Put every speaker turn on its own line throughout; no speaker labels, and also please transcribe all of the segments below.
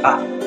Ah,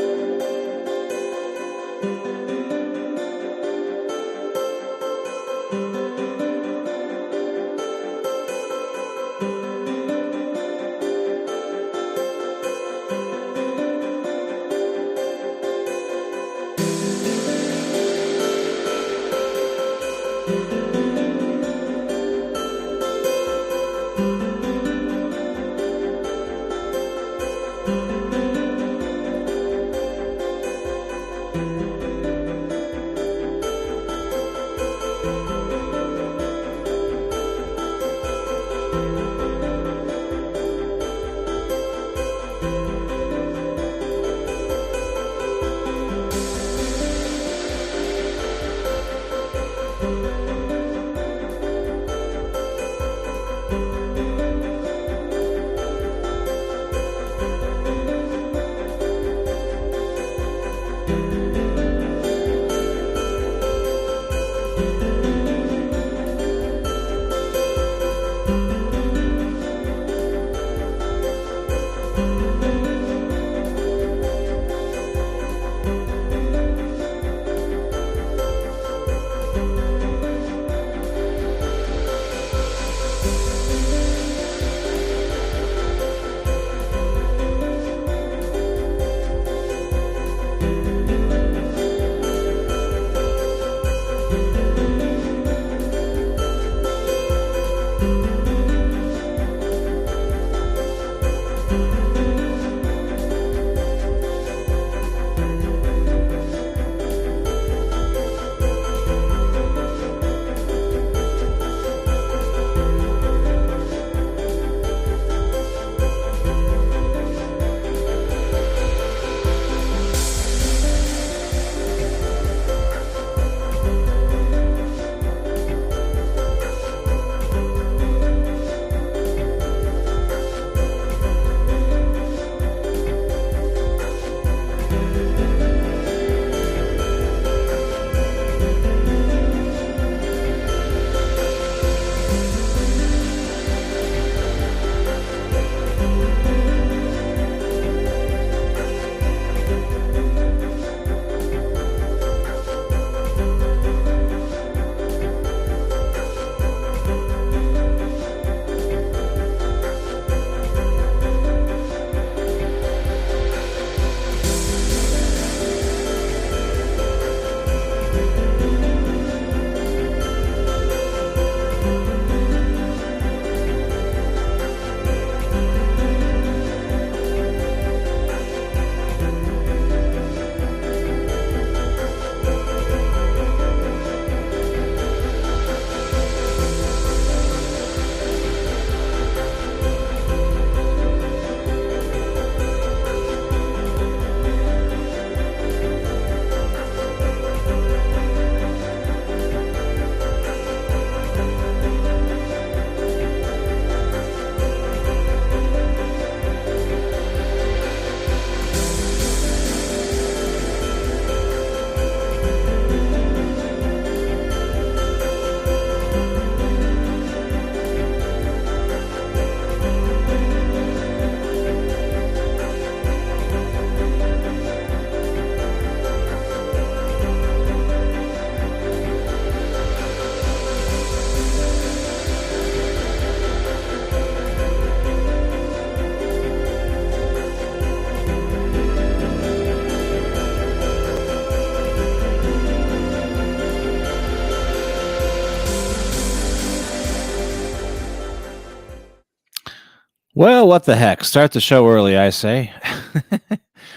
Well, what the heck? Start the show early, I say.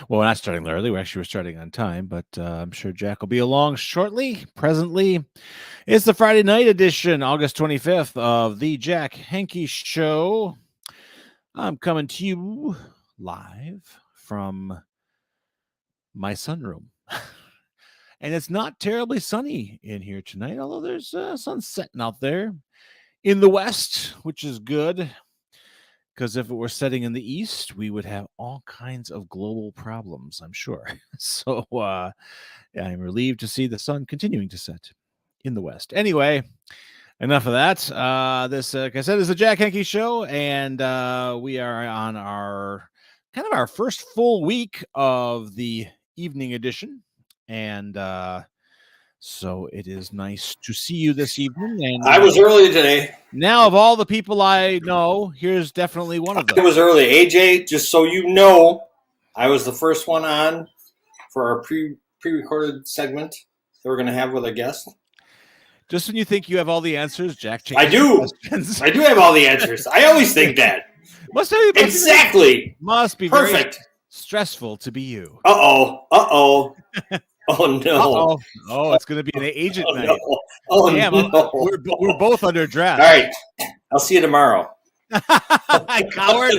Well, we're not starting early. We're starting on time, but I'm sure Jack will be along shortly. Presently, it's the Friday night edition, August 25th of the Jack Henke Show. I'm coming to you live from my sunroom. And it's not terribly sunny in here tonight, although there's sun setting out there in the west, which is good. Because if it were setting in the east, we would have all kinds of global problems, I'm sure. So yeah, I'm relieved to see the sun continuing to set in the west. Anyway, enough of that. This, like I said, is the Jack Henke Show, and we are on our kind of our first full week of the evening edition. And so it is nice to see you this evening. And
I was early today.
Now, of all the people I know, here's definitely one of them.
I was early. AJ, just so you know, I was the first one on for our pre-recorded segment that we're going to have with a guest.
Just when you think you have all the answers, Jack changes.
I do. I do have all the answers. I always think that.
Must be
perfect.
Very stressful to be you.
Uh-oh. Oh, no.
Oh, it's going to be an agent night.
No. Oh,
damn,
no.
We're both underdressed.
All right. I'll see you tomorrow.
Coward.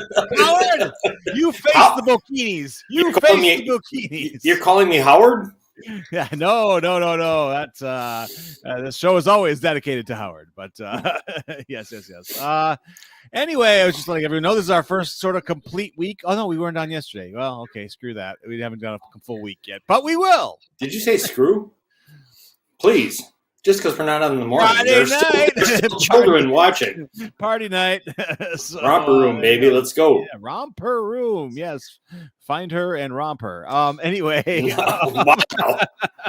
You face the bikinis.
You're calling me Howard?
Yeah, no. That's the show is always dedicated to Howard, but yes. Anyway, I was just letting everyone know this is our first sort of complete week. Oh no, we weren't on yesterday. Well, okay, screw that. We haven't done a full week yet, but we will.
Did you say screw? Please. Just because we're not on in the morning. There's still children watching.
Party night. So,
romper room, baby. Let's go.
Yeah, romper room. Yes. Find her and romp her. Anyway.
Wow.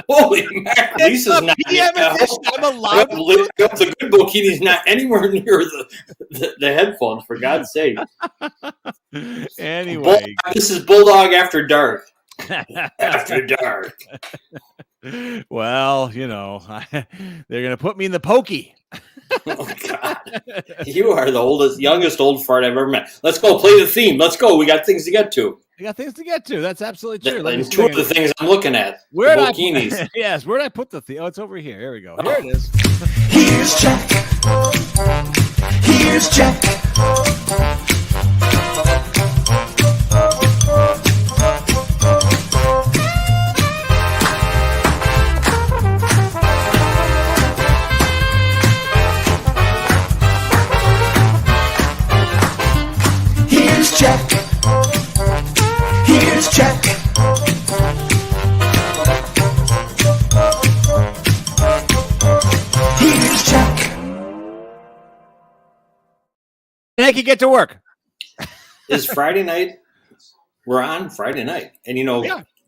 Holy mackerel. Lisa's not
I'm alive.
The good bikini's not anywhere near the headphones, for God's sake.
Anyway.
This is Bulldog After Dark. After dark.
Well, they're going to put me in the pokey.
Oh, God. You are the youngest old fart I've ever met. Let's go play the theme. Let's go. We got things to get to.
That's absolutely true.
And two of the things I'm looking at.
Where
the bikinis.
Yes, where did I put the theme? Oh, it's over here. Here we go. Here it is.
Here's Jack. Here's Jack. Jack. Here's Jack. Here's Jack.
Henke, get to work.
Is Friday night? We're on Friday night. And,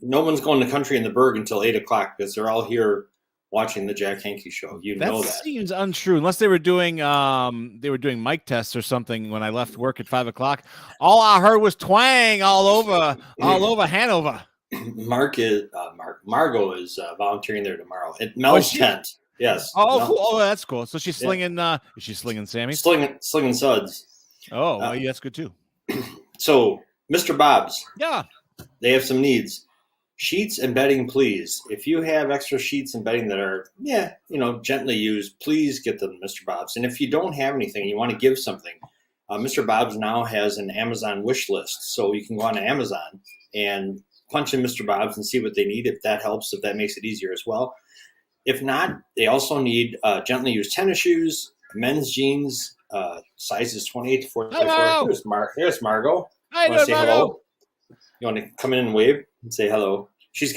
no one's going to Country in the Berg until 8 o'clock because they're all here watching the Jack Henke show. That
seems untrue. Unless they were doing mic tests or something when I left work at 5 o'clock. All I heard was twang all over Hanover.
Margot is volunteering there tomorrow at Mel's tent. Yes.
Cool. Oh, that's cool. So she's slinging. Is she slinging Sammy?
Slinging suds.
Oh, well, that's good too.
So, Mr. Bob's.
Yeah.
They have some needs. Sheets and bedding, please. If you have extra sheets and bedding that are, gently used, please get them, Mr. Bob's. And if you don't have anything and you want to give something, Mr. Bob's now has an Amazon wish list. So you can go on Amazon and punch in Mr. Bob's and see what they need, if that helps, if that makes it easier as well. If not, they also need gently used tennis shoes, men's jeans, sizes 28 to 44.
Hello.
Here's Margot.
Hi,
want to say hello? You want to come in and wave and say hello? She's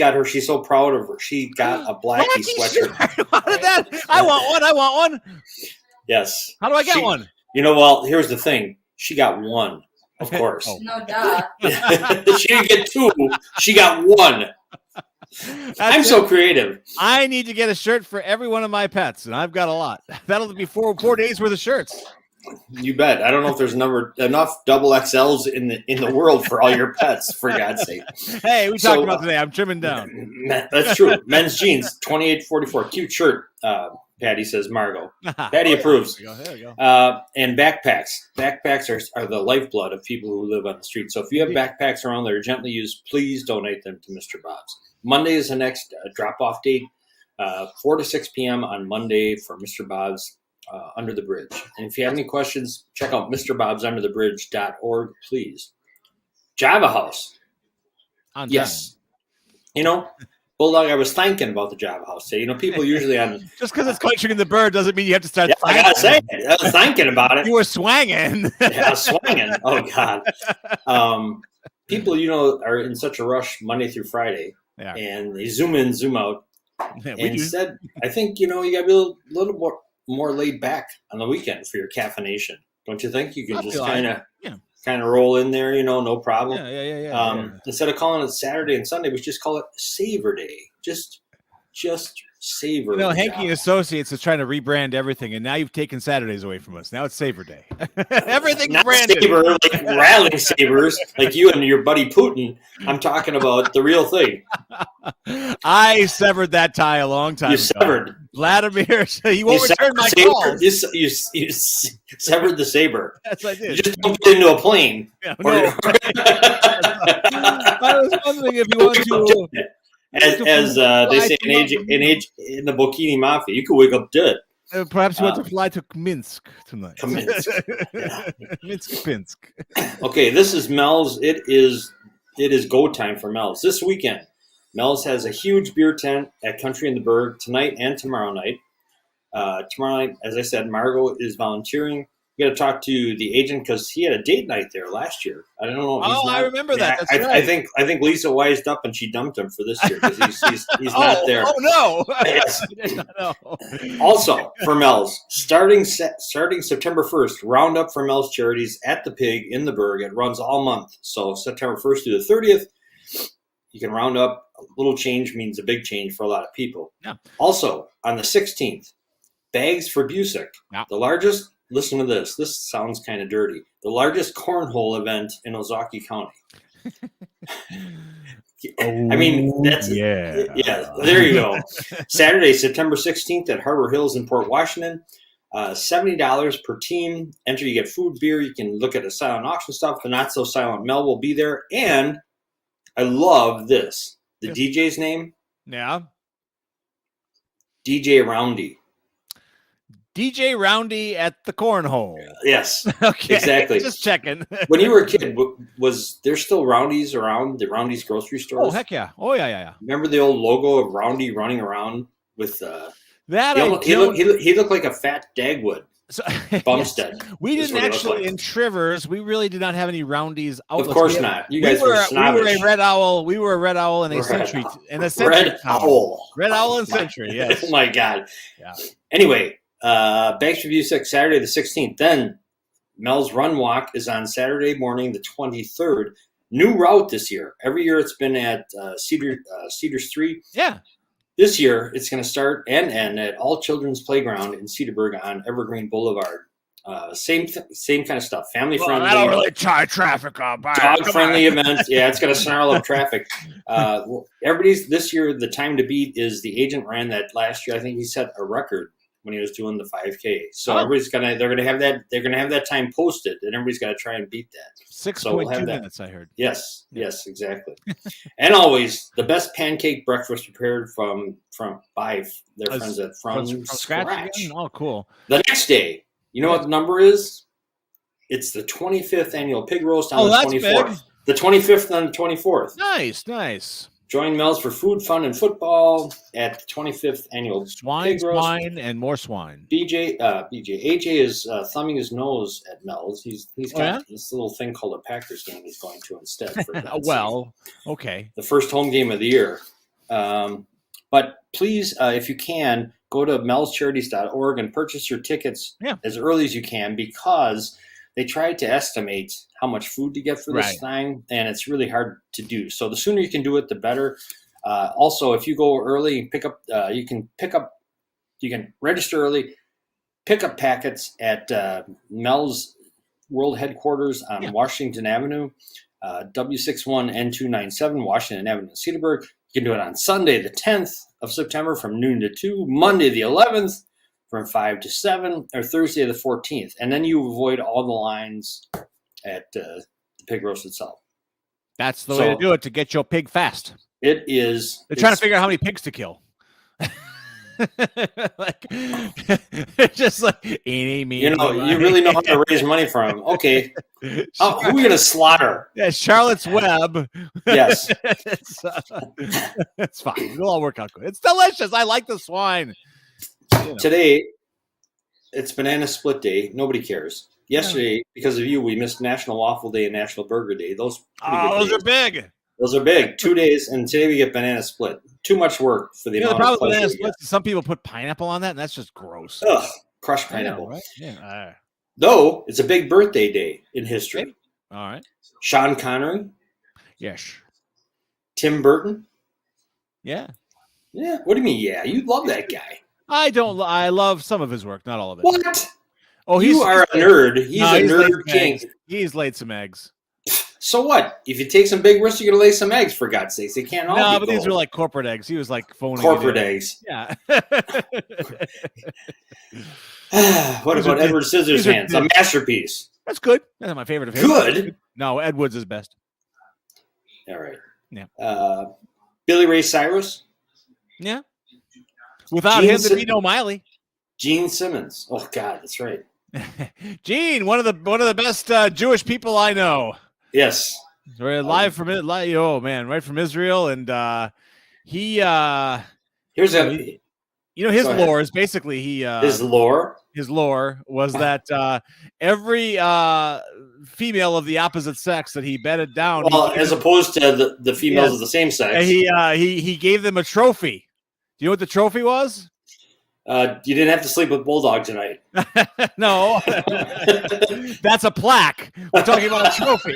so proud of her. She got a Blackie sweatshirt.
I want one.
Yes.
How do I get one?
Well, here's the thing. She got one, of course.
No duh.
She didn't get two. She got one. I'm so creative.
I need to get a shirt for every one of my pets, and I've got a lot. That'll be 4 days worth of shirts.
You bet. I don't know if there's enough double XLs in the world for all your pets, for God's sake.
Hey, we talked about today. I'm trimming down.
That's true. Men's jeans, 28-44. Cute shirt, Patty says, Margot. Patty approves.
There we go.
And backpacks. Backpacks are the lifeblood of people who live on the street. So if you have backpacks around that are gently used, please donate them to Mr. Bob's. Monday is the next drop-off date, 4 to 6 p.m. on Monday for Mr. Bob's. Under the Bridge. And if you have any questions, check out MrBobsUnderTheBridge.org, please. Java House. Yes. Bulldog, I was thinking about the Java House today. People usually on...
Just because it's Country in the Bird doesn't mean you have to start
I got to say it. I was thinking about it.
You were swanging.
Yeah, I was swanging. Oh, God. People, are in such a rush Monday through Friday.
Yeah.
And they zoom in, zoom out.
Yeah,
and instead, I think, you got to be a little more laid back on the weekend for your caffeination. Don't you think? You can just kind of kind of roll in there, no problem.
Yeah.
Instead of calling it Saturday and Sunday, we should just call it Savor Day. Just savor.
Henke and Associates is trying to rebrand everything, and now you've taken Saturdays away from us. Now it's Savor Day. Everything's
not
branded.
Saber, like rallying sabers, like you and your buddy Putin. I'm talking about the real thing.
I severed that tie a long time ago.
Severed.
Vladimir, he won't return my calls.
You severed the saber.
Yes, I did.
You just don't get into a plane.
Yeah, no. I was wondering if you want to...
As they say in the Bikini Mafia, you could wake up dead.
Perhaps you want to fly to Minsk tonight.
Minsk.
Pinsk.
Okay, this is Mel's. It is go time for Mel's this weekend. Mel's has a huge beer tent at Country in the Berg tonight and tomorrow night. Tomorrow night, as I said, Margot is volunteering. You got to talk to the agent because he had a date night there last year. I don't know.
I remember that. That's right.
I think Lisa wised up and she dumped him for this year because he's not there.
Oh no!
Yes.
I did not know.
Also for Mel's, starting September 1st, roundup for Mel's charities at the Pig in the Berg. It runs all month, so September 1st through the 30th, you can round up. A little change means a big change for a lot of people.
Yeah.
Also on the 16th, Bags for Busick, the largest. Listen to this. This sounds kind of dirty. The largest cornhole event in Ozaukee County. I mean, that's
yeah.
There you go. Saturday, September 16th at Harbor Hills in Port Washington. $70 per team. Enter. You get food, beer. You can look at the silent auction stuff. The not so silent Mel will be there. And I love this. The DJ's name.
Yeah.
DJ Roundy.
DJ Roundy at the cornhole.
Yes.
Okay.
Exactly.
Just checking.
When you were a kid, was there still Roundy's around the Roundy's grocery stores?
Oh heck yeah! Oh yeah.
Remember the old logo of Roundy running around with
that?
He looked like a fat Dagwood.
So,
Bumstead.
Yes. We didn't actually in Trivers. We really did not have any Roundies outlets.
Of course not. You guys were snobbish.
We were a Red Owl. We were a Red Owl and a Century.
Red Owl.
Red Owl and Century. Yes.
Oh my God.
Yeah.
Anyway. Bags Review 6, Saturday the 16th. Then Mel's Run Walk is on Saturday morning the 23rd. New route this year. Every year it's been at Cedars 3.
Yeah.
This year it's going to start and end at All Children's Playground in Cedarburg on Evergreen Boulevard. Same kind of stuff. Family friendly.
I don't really tie traffic up.
Dog friendly events. Yeah, it's going to snarl up traffic. Everybody's this year. The time to beat is the agent ran that last year. I think he set a record when he was doing the 5K. So they're gonna have that time posted, and everybody's got to try and beat that.
6.2 minutes, I heard.
Yes, exactly. And always the best pancake breakfast prepared by their friends at From Scratch.
Again? Oh, cool.
The next day, you know what the number is? It's the 25th annual pig roast on the 24th. Big. The 25th and the 24th.
Nice.
Join Mel's for food, fun, and football at the 25th annual
swine, and more swine.
AJ is thumbing his nose at Mel's. He's got this little thing called a Packers game he's going to instead. For
Okay.
The first home game of the year. But please, if you can, go to melscharities.org and purchase your tickets as early as you can because they tried to estimate how much food to get for this thing, and it's really hard to do. So the sooner you can do it, the better. Also, if you go early, you can register early, pick up packets at Mel's World Headquarters on Washington Avenue, W61N297, Washington Avenue, Cedarburg. You can do it on Sunday, the 10th of September from noon to 2, Monday, the 11th, from 5 to 7, or Thursday the 14th. And then you avoid all the lines at the pig roast itself.
That's the way to do it, to get your pig fast.
It is.
They're trying to figure out how many pigs to kill. Just like, eeny, meeny,
you really know how to raise money for them. Okay. Who are we going to slaughter?
Yeah, Charlotte's Web.
Yes.
It's fine. It'll all work out good. It's delicious. I like the swine.
Today, it's Banana Split Day. Nobody cares. Yesterday, because of you, we missed National Waffle Day and National Burger Day. Those
are big.
Those are big. 2 days, and today we get Banana Split. Too much work for the amount
the problem
of
with Banana Split is some people put pineapple on that, and that's just gross.
Ugh, crushed pineapple.
Know, right? Yeah.
Though, it's a big birthday day in history.
All right.
Sean Connery,
Yes.
Tim Burton.
Yeah.
Yeah. What do you mean? Yeah, you love that guy.
I don't. I love some of his work, not all of it.
What?
Oh,
You are a nerd. He's a
he's laid
nerd
some
king.
eggs. He's laid some eggs.
So what? If you take some big risks, you're gonna lay some eggs. For God's sakes, they can't all.
No,
be
but these
gold.
were like corporate eggs. He was like phoning
corporate
it in.
eggs.
Yeah.
What
These
about
are
Edward Scissorhands? A masterpiece.
That's good. That's not my favorite of his.
Good.
No, Ed Wood's is best.
All right.
Yeah.
Billy Ray Cyrus.
Yeah. Without
Gene
him, there'd be no Miley.
Gene Simmons. Oh God, that's right.
Gene, one of the best Jewish people I know.
Yes.
We're live from it. Oh man, right from Israel, and he.
Here's a.
His lore is basically
his lore.
His lore was that every female of the opposite sex that he bedded down.
Well, as opposed to the females of the same sex.
He gave them a trophy. Do you know what the trophy was?
You didn't have to sleep with Bulldog tonight.
No, that's a plaque. We're talking about a trophy.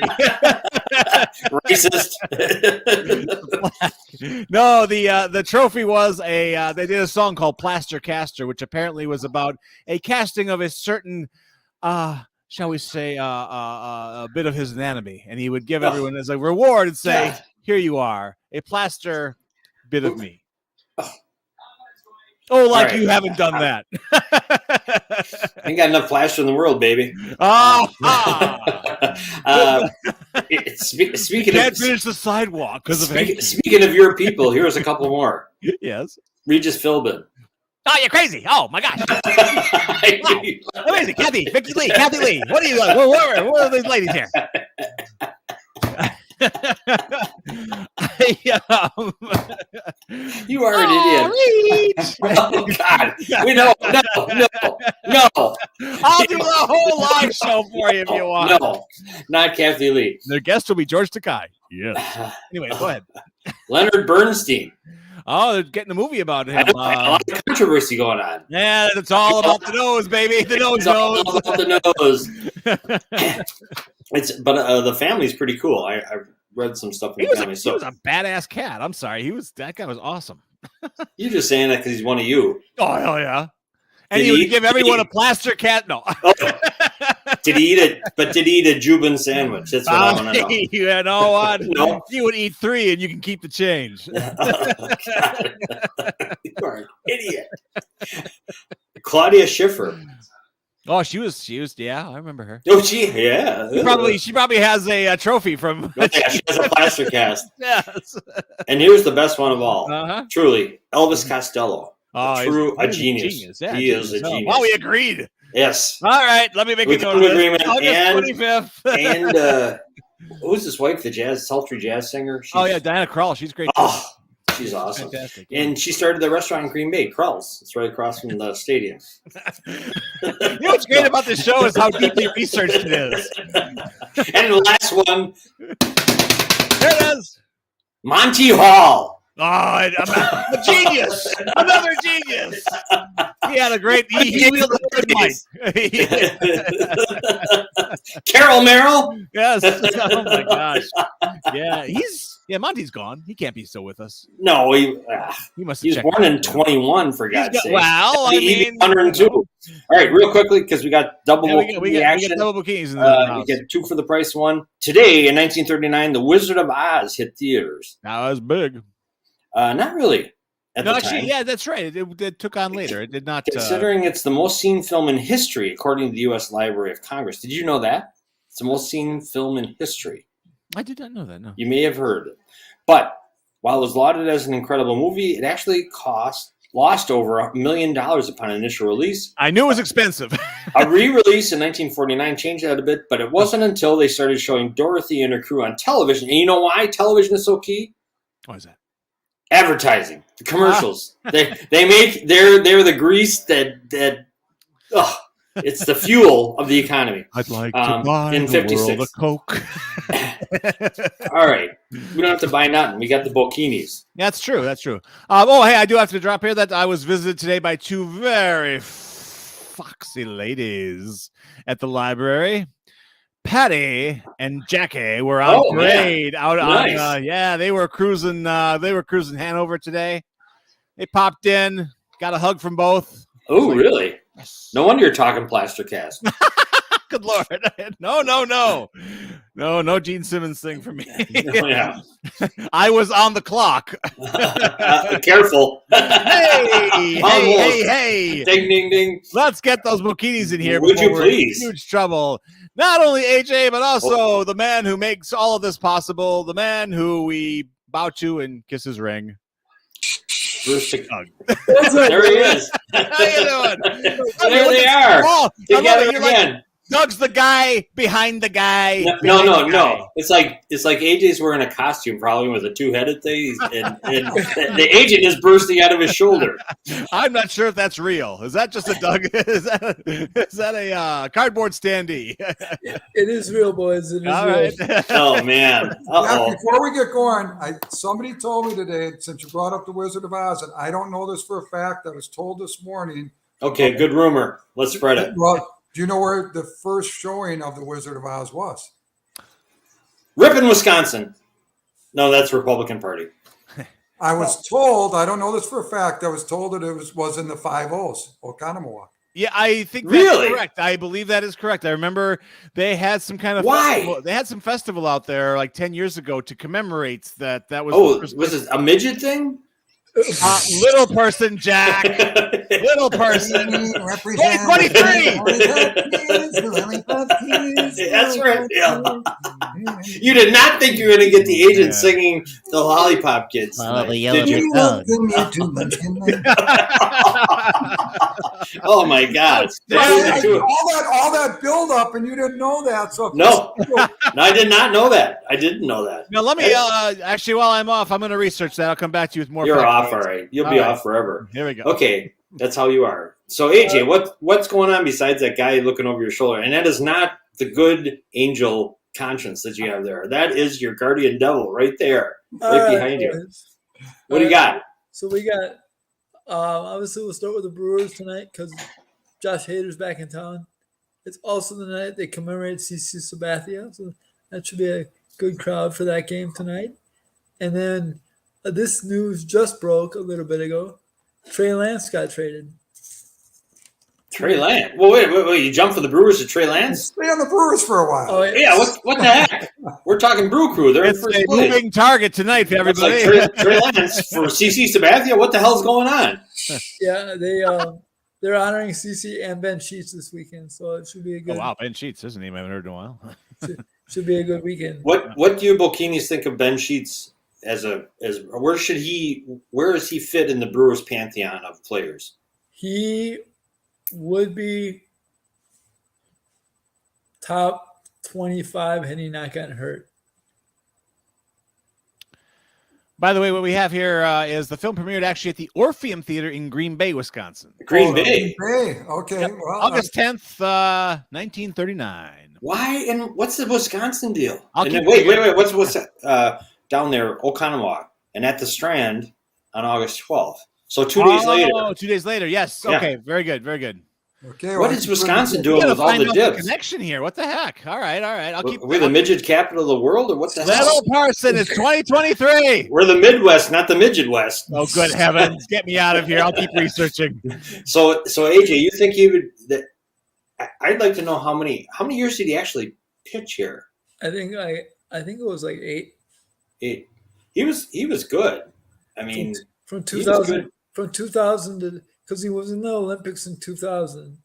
Racist.
No, the trophy was they did a song called Plaster Caster, which apparently was about a casting of a certain, shall we say, a bit of his anatomy, and he would give everyone as a reward and say, "Here you are, a plaster bit of me." Oh, like right. You haven't done that.
I ain't got enough plaster in the world, baby. Speaking
can't finish the sidewalk because of Henke.
Speaking of your people, here's a couple more.
Yes.
Regis Philbin.
Oh, you're crazy. Oh, my gosh. Wow. Amazing. Vicky Lee. Kathy Lee. What are you like? What are these ladies here?
You are an idiot. Oh, God. We know. No.
I'll do the whole live show for you if you want.
No, not Kathy Lee.
Their guest will be George Takei. Yes. Anyway, go ahead.
Leonard Bernstein.
Oh, they're getting a movie about him.
A lot of controversy going on.
Yeah, it's all about the nose, baby. The nose.
It's all about the nose. The family's pretty cool. I read some stuff in the family.
He was a badass cat. I'm sorry. That guy was awesome.
You're just saying that because he's one of you.
Oh, hell yeah. And he would give everyone a plaster cat. No.
Oh. Did he eat it? But did he eat a Jubin sandwich? That's what I want to know.
You know what?
No.
You would eat 3 and you can keep the change.
You are an idiot. Claudia Schiffer.
Oh, she was. Yeah, I remember her.
Oh, yeah.
She probably has a trophy from.
Oh, yeah, she has a plaster cast.
Yes.
And here's the best one of all.
Uh-huh.
Truly, Elvis Costello.
Oh,
a genius.
Yeah,
he is a genius.
Wow, we agreed.
Yes.
All right, let me make a note of
agreement.
August 25th.
And who's his wife? The sultry jazz singer.
Diana Krall. She's great.
Oh, she's awesome.
Fantastic. Yeah.
And she started the restaurant in Green Bay, Krall's. It's right across from the stadium.
You know what's great about this show is how deeply researched it is.
And the last one.
There it is.
Monty Hall.
Oh, I'm a genius! Another genius! He had a great. He wielded a good mic.
Carol Merrill.
Yes. Oh my gosh. Yeah. Monty's gone. He can't be still with us.
No, he
must.
He was born in 21. For God's sake.
Well, I mean,
102. All right, real quickly because we got double.
We got double bikinis in the
we get 2 for the price of 1. Today in 1939, The Wizard of Oz hit theaters.
That was big.
Not really.
Actually, yeah, that's right. It took on later. It did not.
Considering it's the most seen film in history, according to the U.S. Library of Congress. Did you know that? It's the most seen film in history.
I did not know that, no.
You may have heard it. But while it was lauded as an incredible movie, it actually lost over $1 million upon initial release.
I knew it was expensive.
A re-release in 1949 changed that a bit, but it wasn't until they started showing Dorothy and her crew on television. And you know why television is so key?
Why is that?
Advertising, the commercials. They're the grease that it's the fuel of the economy.
I'd like to buy
in
the
56.
world of Coke.
All right, we don't have to buy nothing. We got the bikinis.
That's true. Hey, I do have to drop here that I was visited today by 2 very foxy ladies at the library. Patty and Jackie were on
Oh, man.
parade out
Nice.
on. They were cruising. They were cruising Hanover today. They popped in, got a hug from both.
Oh, really?
Yes.
No wonder you're talking plaster cast.
Good Lord. No Gene Simmons thing for me.
Yeah.
I was on the clock.
Careful.
Hey,
Almost.
hey.
Ding, ding, ding.
Let's get those bikinis in here.
Would
before
you
we're in
please?
huge trouble. Not only AJ, but also the man who makes all of this possible, the man who we bow to and kiss his ring.
Bruce Chick-
Doug.
There he is.
How you doing?
There they are.
Oh,
Together
You're like,
again.
Doug's the guy behind the guy.
No. It's like AJ's wearing a costume, probably with a two-headed thing, and the agent is bursting out of his shoulder.
I'm not sure if that's real. Is that just a Doug? Is that a cardboard standee?
It is real, boys. It is
All
real.
right.
Oh man.
Yeah, before we get going, somebody told me today, since you brought up the Wizard of Oz, and I don't know this for a fact. I was told this morning.
Okay, good rumor. Let's spread it.
Well, do you know where the first showing of the Wizard of Oz was?
Ripon, Wisconsin. No, that's Republican Party.
I was told. I don't know this for a fact. I was told that it was in the 5-0s, Oconomowoc.
Yeah, I think that's
Really?
correct. I believe that is correct. I remember they had some kind of
Why?
festival. They had some festival out there like 10 years ago to commemorate that. That was
Oh,
the first-
was it a midget thing?
little person, Jack. Little person. 23.
That's right. Yeah. You did not think you were going to get the agent singing the Lollipop Kids.
Follow the
tonight, did
yellow
you?
brick road.
Oh my God!
All that build up, and you didn't know that. So
No, I did not know that. I didn't know that.
Now let me actually, while I'm off, I'm going to research that. I'll come back to you with more.
You're
facts.
off, all right. You'll be off forever.
Here we go.
Okay, that's how you are. So AJ, what's going on besides that guy looking over your shoulder? And that is not the good angel conscience that you have there. That is your guardian devil right there, right behind you.
boys.
What do you got?
So we got, obviously, we'll start with the Brewers tonight because Josh Hader's back in town. It's also the night they commemorate CC Sabathia, so that should be a good crowd for that game tonight. And then this news just broke a little bit ago. Trey Lance got traded.
Trey Lance. Well, wait. You jumped for the Brewers to Trey Lance?
stay on the Brewers for a while.
Oh,
Yeah. What the heck? We're talking Brew Crew. They're in
It's
first
a
place.
moving target tonight for
It's
everybody.
like Trey Lance for CC Sabathia. What the hell's going on?
Yeah, they're honoring CC and Ben Sheets this weekend, so it should be a
Oh
good.
wow, Ben Sheets, isn't he? I haven't heard in a while.
Should be a good weekend.
What do you Bokinis think of Ben Sheets as where does he fit in the Brewers pantheon of players?
He would be top 25 had he not gotten hurt.
By the way, what we have here is the film premiered actually at the Orpheum Theater in Green Bay, Wisconsin.
Green Bay.
Hey, okay.
Yep.
Well,
August 10th, 1939.
Why and what's the Wisconsin deal?
I'll
And
keep
then, wait.
reading.
What's down there, Oconomowoc, and at the Strand on August 12th. So 2 days later.
2 days later. Yes.
Yeah.
Okay. Very good. Very good.
okay.
What
well,
is Wisconsin
We
doing
gotta
with all
find
the
out
dibs?
connection here. What the heck? All right. I'll keep.
We're the midget capital of the world, or what the hell?
Little Parson is 2023.
We're the Midwest, not the Midget West.
Oh, good heavens! Get me out of here. I'll keep researching.
So AJ, you think he would? I'd like to know how many years did he actually pitch here?
I think it was like 8
He was good. I mean,
from
he was
2000
good.
from 2000 to because he was in the Olympics in 2000.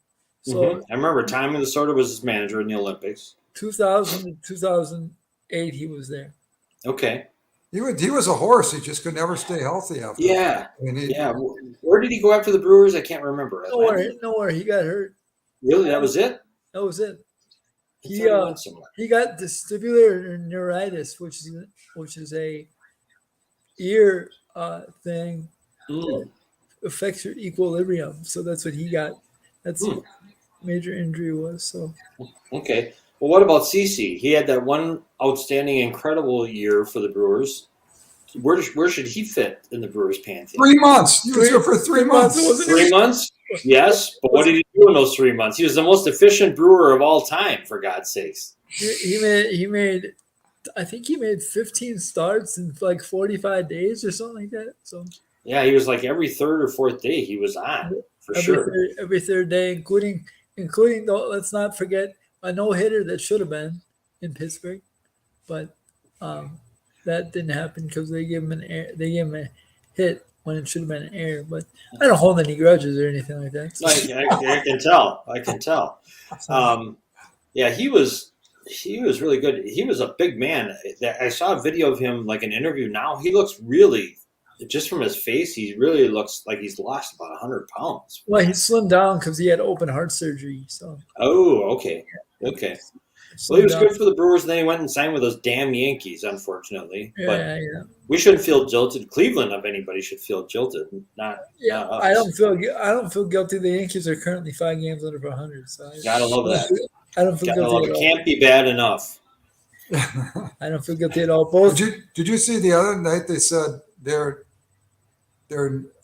So
Mhm. I remember Tom Minnesota was his manager in the Olympics.
2000 to 2008 he was there.
Okay.
He was a horse. He just could never stay healthy after.
Yeah.
I mean,
Yeah. Where did he go after the Brewers? I can't remember.
Nowhere. He got hurt.
Really? That was it?
That was it.
I thought he went somewhere.
He got vestibular neuritis, which is a ear thing that affects your equilibrium. So that's what he got. That's what major injury was. So
Okay. Well, what about CC? He had that one outstanding, incredible year for the Brewers. Where should he fit in the Brewers' pantheon?
3 months. He was here for 3 months.
Wasn't
3 months? Yes, but what did he do in those 3 months? He was the most efficient brewer of all time, for God's sakes.
he made I think he made 15 starts in like 45 days or something like that. So
Yeah, he was like every third or fourth day he was on for sure.
every third day, including though, let's not forget a no hitter that should have been in Pittsburgh, but that didn't happen because they gave him they gave him a hit when it should have been an error. But I don't hold any grudges or anything like that. So,
I can tell. I can tell. Yeah, he was really good. He was a big man. I saw a video of him, like an interview. Now he looks really, just from his face, he really looks like he's lost about 100 pounds.
well, he slimmed down because he had open heart surgery. So
Oh, okay. Well, he was good for the Brewers, and then he went and signed with those damn Yankees, unfortunately. But
Yeah.
we shouldn't feel jilted. Cleveland, if anybody, should feel jilted, not us.
I don't feel guilty. The Yankees are currently 5 games under 500. So
Gotta love that.
I don't feel
Gotta
guilty
love
at
it.
all.
Can't be bad enough.
I don't feel guilty at all. Both.
Did you see the other night they said their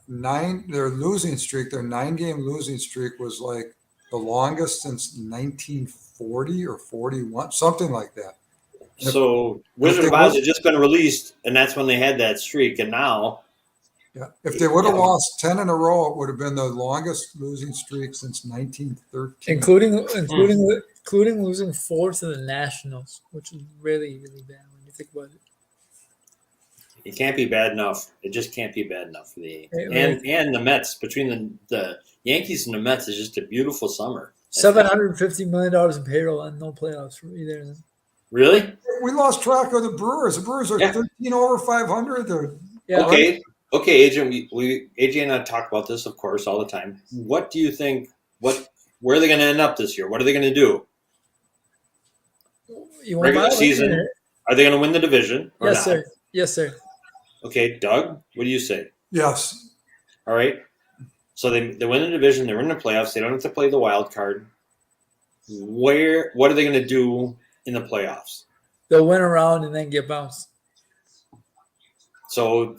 losing streak, their 9-game losing streak was like the longest since 1940 or 41, something like that.
So Wizard of Oz had just been released, and that's when they had that streak. And now,
if they would have lost 10 in a row, it would have been the longest losing streak since 1913.
Including losing 4 to the Nationals, which is really, really bad when you think about it.
it can't be bad enough. It just can't be bad enough for the
Right.
and the Mets. Between the Yankees and the Mets is just a beautiful summer.
$750 million in payroll and no playoffs for either of them.
Really?
We lost track of the Brewers. The Brewers are 13 over 500.
Yeah.
Okay, Agent. AJ and I talk about this, of course, all the time. What do you think? Where are they going to end up this year? What are they going to do?
You want
Regular
my
season?
opinion?
Are they going to win the division? Or
Yes,
not?
sir. Yes, sir.
Okay, Doug. What do you say?
Yes.
All right. So they win the division. They're in the playoffs. They don't have to play the wild card. What are they going to do in the playoffs?
They'll win around and then get bounced.
So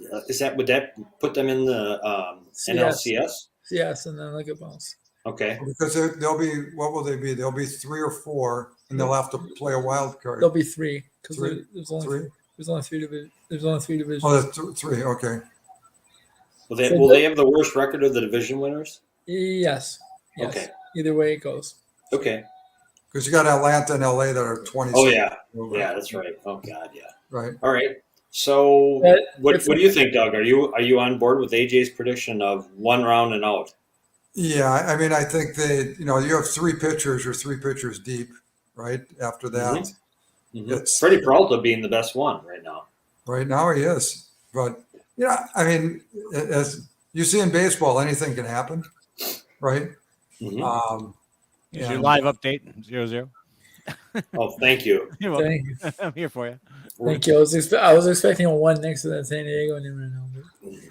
would that put them in the NLCS?
Yes, and then they'll get bounced.
Okay.
Because they'll be, what will they be? They'll be 3 or 4, and they'll have to play a wild card.
They'll be 3 because
Three?
there's only
Three?
there's only 3 divisions. There's only 3 divisions.
Oh, that's 3. Okay.
Will they have the worst record of the division winners?
Yes.
Okay.
Either way it goes.
Okay.
Because you got Atlanta and LA that are 20.
Oh yeah. Yeah, that's right. Oh God, yeah.
Right.
All right. So what do you think, Doug? Are you on board with AJ's prediction of 1 round and out?
Yeah, I mean, I think you have 3 pitchers or 3 pitchers deep, right? After that,
Mm-hmm.
it's
Freddie Peralta being the best one right now.
right now he is. But I mean, as you see in baseball, anything can happen, right?
Mm-hmm.
Here's your live update 0-0.
Oh, thank you.
You're welcome.
Thank you.
I'm here for you.
Thank you. I was expecting a 1 next to that San Diego and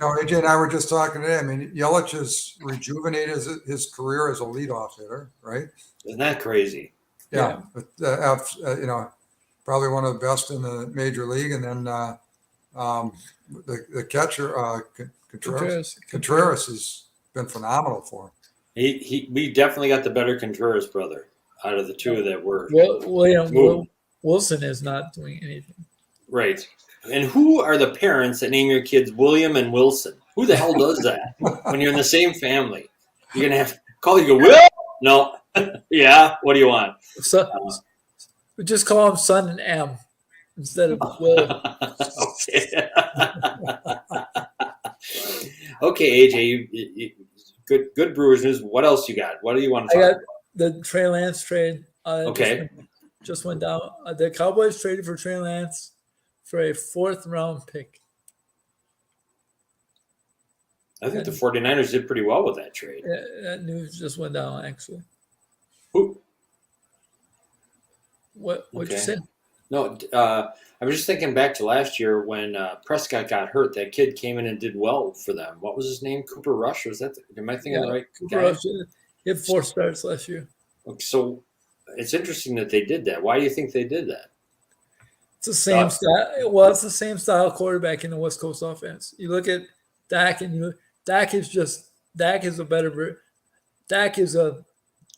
AJ and I were just talking today. I mean, Yelich has rejuvenated his career as a leadoff hitter, right?
Isn't that crazy?
Yeah. But, probably one of the best in the major league. And then the catcher, Contreras has been phenomenal for him.
We definitely got the better Contreras brother out of the two that were.
Wilson is not doing anything.
Right. And who are the parents that name your kids William and Wilson? Who the hell does that when you're in the same family? You're going to have to call you, go, Will? No. Yeah. What do you want?
So, we just call him Son and M instead of Will.
Okay. Okay, AJ. Good Brewers news. What else you got? What do you want to talk about?
The Trey Lance trade. Just went down. The Cowboys traded for Trey Lance for a 4th round pick.
I think the 49ers did pretty well with that trade.
That news just went down, actually.
Who?
What you said?
No, I was just thinking back to last year when Prescott got hurt. That kid came in and did well for them. What was his name? Cooper Rush? Am I thinking the right
Cooper
guy?
Rush, he had 4 starts last year.
So it's interesting that they did that. Why do you think they did that?
It's the same style. Well, it's the same style quarterback in the West Coast offense. You look at Dak, and Dak is a better. Dak is a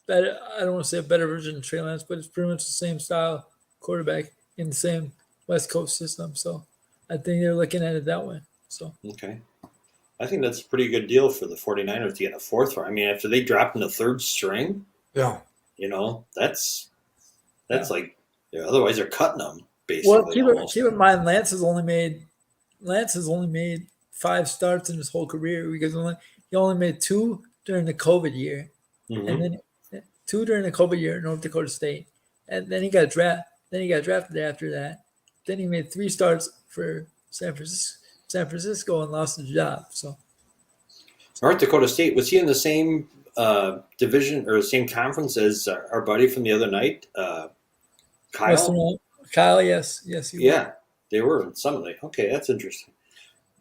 better. I don't want to say a better version of Trey Lance, but it's pretty much the same style quarterback in the same West Coast system. So I think they're looking at it that way. So
Okay. I think that's a pretty good deal for the 49ers to get a fourth round. I mean, after they dropped in the third string,
Yeah.
that's
Yeah.
like, otherwise they're cutting them basically.
well,
almost.
keep in mind, Lance has only made 5 starts in his whole career because he only made 2 during the COVID year,
Mhm.
and then 2 during the COVID year at North Dakota State, and then he got drafted after that. Then he made 3 starts for San Francisco and lost his job. So
North Dakota State, was he in the same division or the same conference as our buddy from the other night, Kyle?
Kyle, yes, he was.
Yeah, they were suddenly. Okay, that's interesting.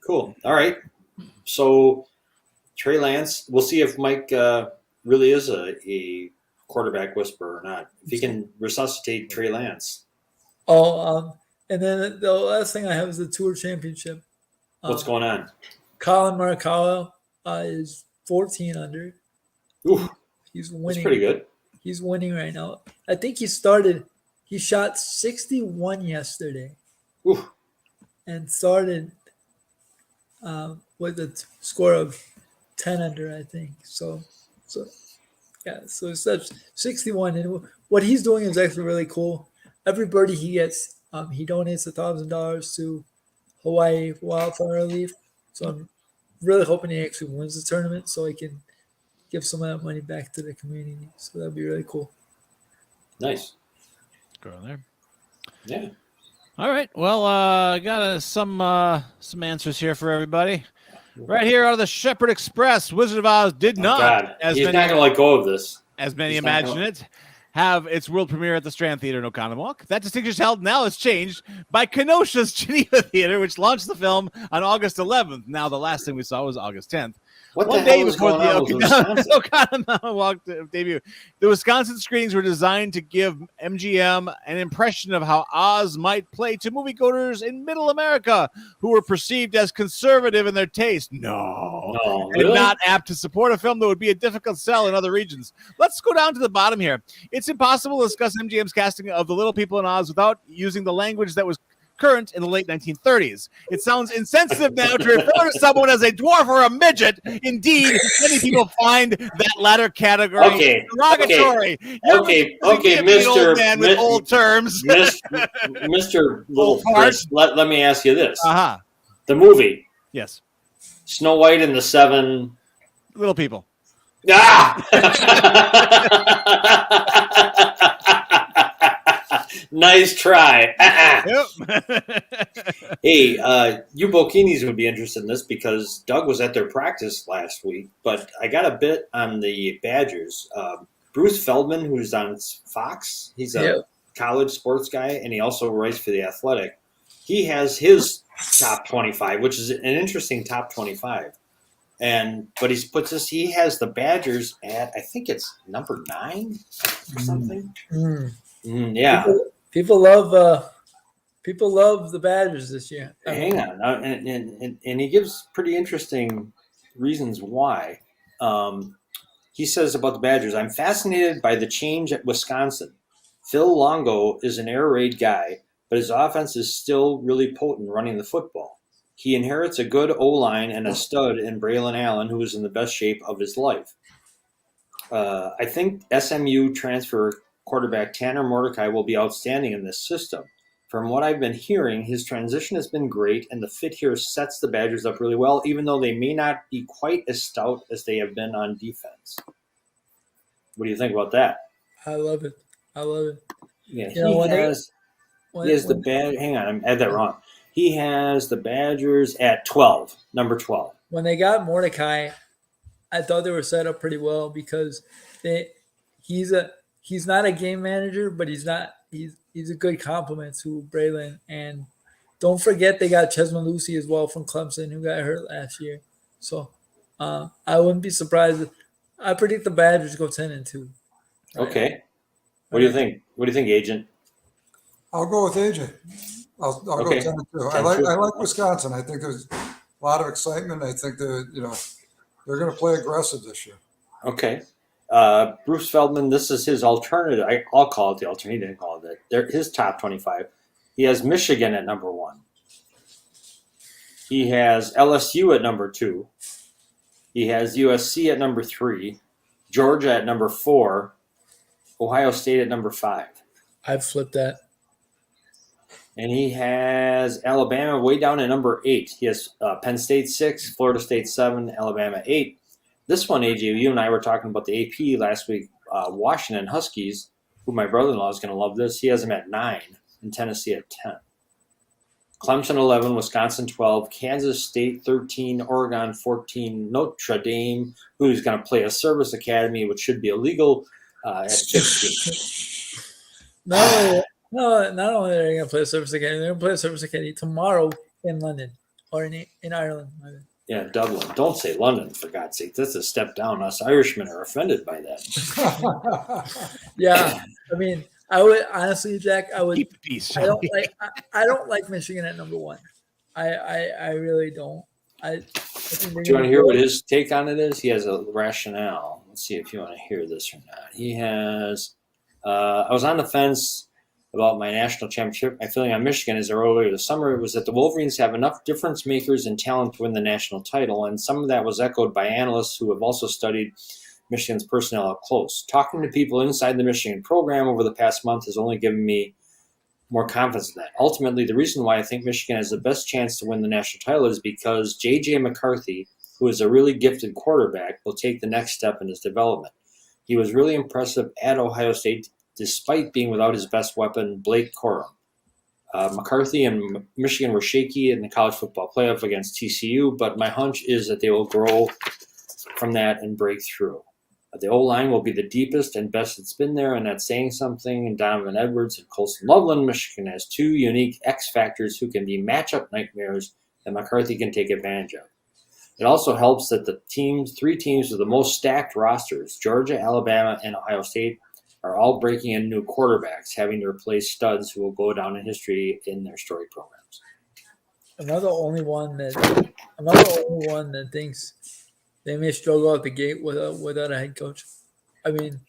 Cool. All right. So Trey Lance, we'll see if Mike really is a quarterback whisperer or not. If he can resuscitate Trey Lance.
And then the last thing I have is the Tour Championship.
What's going on?
Colin Morikawa is 14 under.
Ooh,
He's
that's
winning.
pretty good.
He's winning right now. I think he shot 61 yesterday
Ooh,
and started with a score of 10 under, I think. So it's such 61. And what he's doing is actually really cool. Every birdie he gets, he donates $1,000 to Hawaii wildfire relief. So I'm really hoping he actually wins the tournament so he can give some of that money back to the community. So that'd be really cool.
nice.
Go on there.
Yeah.
All right. Well, I got some answers here for everybody. Right here out of the Shepherd Express, Wizard of Oz did not,
God,
as
he's
many
not going to let go of this.
as many
He's not
imagine
gonna-
it, have its world premiere at the Strand Theater in Oconomowoc. That distinction is held now has changed by Kenosha's Geneva Theater, which launched the film on August 11th. Now, the last thing we saw was August 10th.
What
One
the
day
hell is
before
going on with Wisconsin?
Oconomowoc debut. The Wisconsin screenings were designed to give MGM an impression of how Oz might play to moviegoers in Middle America who were perceived as conservative in their taste. No,
No,
and
really?
not apt to support a film that would be a difficult sell in other regions. Let's go down to the bottom here. It's impossible to discuss MGM's casting of the Little People in Oz without using the language that was current in the late 1930s. It sounds insensitive now to refer to someone as a dwarf or a midget. Indeed, many people find that latter category
Okay,
derogatory. You're
okay,
giving me an old
Mr.
man with old terms.
Mr. Little
Fart.
Chris, let me ask you this.
Uh-huh.
The movie,
Yes.
Snow White and the Seven...
Little people.
Ah! Nice try.
Yep.
Hey, you Bokinis would be interested in this because Doug was at their practice last week, but I got a bit on the Badgers. Bruce Feldman, who's on Fox, he's a college sports guy, and he also writes for The Athletic. He has his top 25, which is an interesting top 25. But he has the Badgers at, I think it's number 9 or something. Yeah.
People love the Badgers this year.
Hang on, and he gives pretty interesting reasons why. He says about the Badgers, I'm fascinated by the change at Wisconsin. Phil Longo is an air raid guy, but his offense is still really potent running the football. He inherits a good O-line and a stud in Braylon Allen, who is in the best shape of his life. I think SMU transfer quarterback Tanner Mordecai will be outstanding in this system. From what I've been hearing, his transition has been great, and the fit here sets the Badgers up really well, even though they may not be quite as stout as they have been on defense. What do you think about that?
I love it.
Yeah,
You know,
hang on, I had that wrong. He has the Badgers at 12, number 12.
When they got Mordecai, I thought they were set up pretty well because he's not a game manager, but he's a good complement to Braylon. And don't forget they got Chesma Lucy as well from Clemson, who got hurt last year. So I wouldn't be surprised. I predict the Badgers go 10-2.
Okay. What do you think? What do you think, Agent?
I'll go with AJ. I'll
Okay.
go 10-2.
10-2.
I like Wisconsin. I think there's a lot of excitement. I think they're going to play aggressive this year.
Okay. Bruce Feldman, this is his alternative. I'll call it the alternative. He didn't call it his top 25. He has Michigan at number 1. He has LSU at number 2. He has USC at number 3. Georgia at number 4. Ohio State at number 5.
I've flipped that.
And he has Alabama way down at number 8. He has Penn State 6, Florida State 7, Alabama 8. This one, AJ, you and I were talking about the AP last week. Washington Huskies, who my brother-in-law is going to love this. He has them at 9 and Tennessee at 10. Clemson 11, Wisconsin 12, Kansas State 13, Oregon 14, Notre Dame, who's going to play a service academy, which should be illegal, at 15.
Not only are they going to play a service academy, they're going to play a service academy tomorrow in London or in Ireland.
Yeah, Dublin. Don't say London, for God's sake. That's a step down. Us Irishmen are offended by that.
Yeah, I mean, I would honestly, Jack. I would.
Keep the peace.
I don't like Michigan at number 1. I really don't. Do
you want to hear what his take on it is? He has a rationale. Let's see if you want to hear this or not. He has. I was on the fence about my national championship. My feeling on Michigan is earlier this summer was that the Wolverines have enough difference makers and talent to win the national title, and some of that was echoed by analysts who have also studied Michigan's personnel up close. Talking to people inside the Michigan program over the past month has only given me more confidence in that. Ultimately, the reason why I think Michigan has the best chance to win the national title is because J.J. McCarthy, who is a really gifted quarterback, will take the next step in his development. He was really impressive at Ohio State despite being without his best weapon, Blake Corum. McCarthy and Michigan were shaky in the college football playoff against TCU, but my hunch is that they will grow from that and break through. The O-line will be the deepest and best it's been there, and that's saying something. And Donovan Edwards and Colson Loveland, Michigan has 2 unique X factors who can be matchup nightmares that McCarthy can take advantage of. It also helps that the 3 teams with the most stacked rosters, Georgia, Alabama, and Ohio State, are all breaking in new quarterbacks, having to replace studs who will go down in history in their story programs.
Another only one that thinks they may struggle at the gate without a head coach. I mean,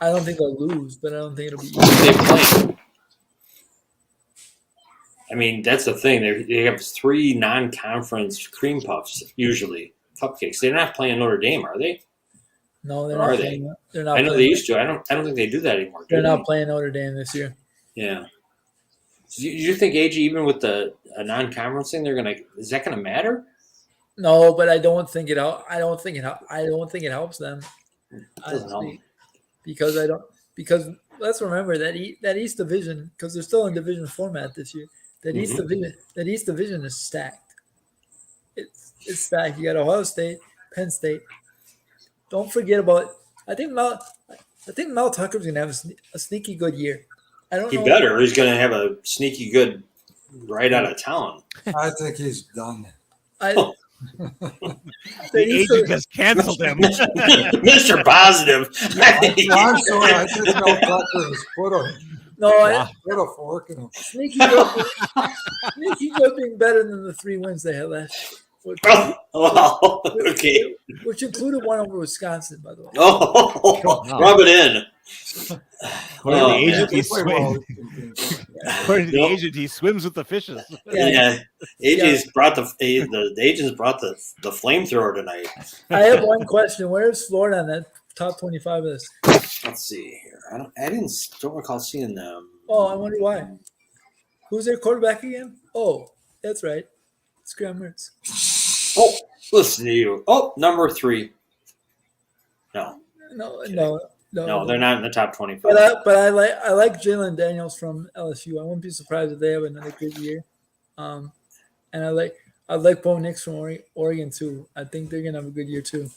I don't think they'll lose, but I don't think it'll be easy.
They play. I mean, that's the thing. They have 3 non-conference cream puffs, usually cupcakes. They're not playing Notre Dame, are they?
No, they're
Or
not.
are they?
They're not.
I know they used to. I don't think they do that anymore.
They're not playing Notre Dame this year.
Yeah. Do you think AG, even with a non-conference thing, is that gonna matter?
No, but I don't think it helps them.
Doesn't help.
Honestly, because let's remember that East Division, because they're still in division format this year. That East Division is stacked. It's stacked. You got Ohio State, Penn State. Don't forget about. I think Mel Tucker's gonna have a sneaky good year. I don't know.
He better. He's gonna have a sneaky good right out of town.
I think he's done.
The agent just canceled him.
Mr. Positive.
I'm sorry. I think Mel Tucker has put a fork in him.
Sneaky good being better than the 3 wins they had last year.
Okay.
Which included one over Wisconsin, by the way.
Rub it in.
According to the agent, he swims with the fishes.
Yeah. AJ's brought the agents brought the flamethrower tonight.
I have one question. Where is Florida on that top 25 list?
Let's see here. I don't recall seeing them.
Oh, I wonder why. Who's their quarterback again? Oh, that's right. It's Graham Mertz.
Oh, listen to you. Oh, number 3. No, they're not in the top 25.
But I like Jalen Daniels from LSU. I wouldn't be surprised if they have another good year. And I like Bo Nix from Oregon too. I think they're gonna have a good year too.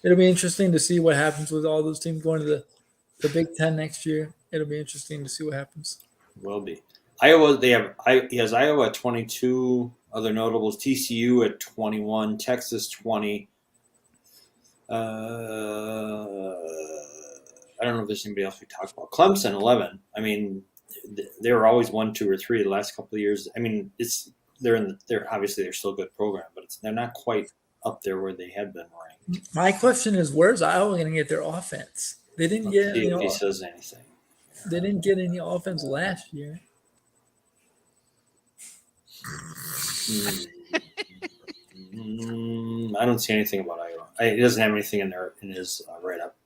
It'll be interesting to see what happens with all those teams going to the Big Ten next year. It'll be interesting to see what happens.
Will be. Iowa. He has Iowa at 22. Other notables: TCU at 21, Texas 20. I don't know if there's anybody else we talked about. Clemson 11. I mean, they were always 1, 2, or 3 the last couple of years. I mean, they're obviously they're still a good program, but they're not quite up there where they had been ranked.
My question is, where's Iowa going to get their offense? They didn't get.
See if he says anything.
They didn't get any offense last year.
I don't see anything about Iowa. He doesn't have anything in there in his write-up.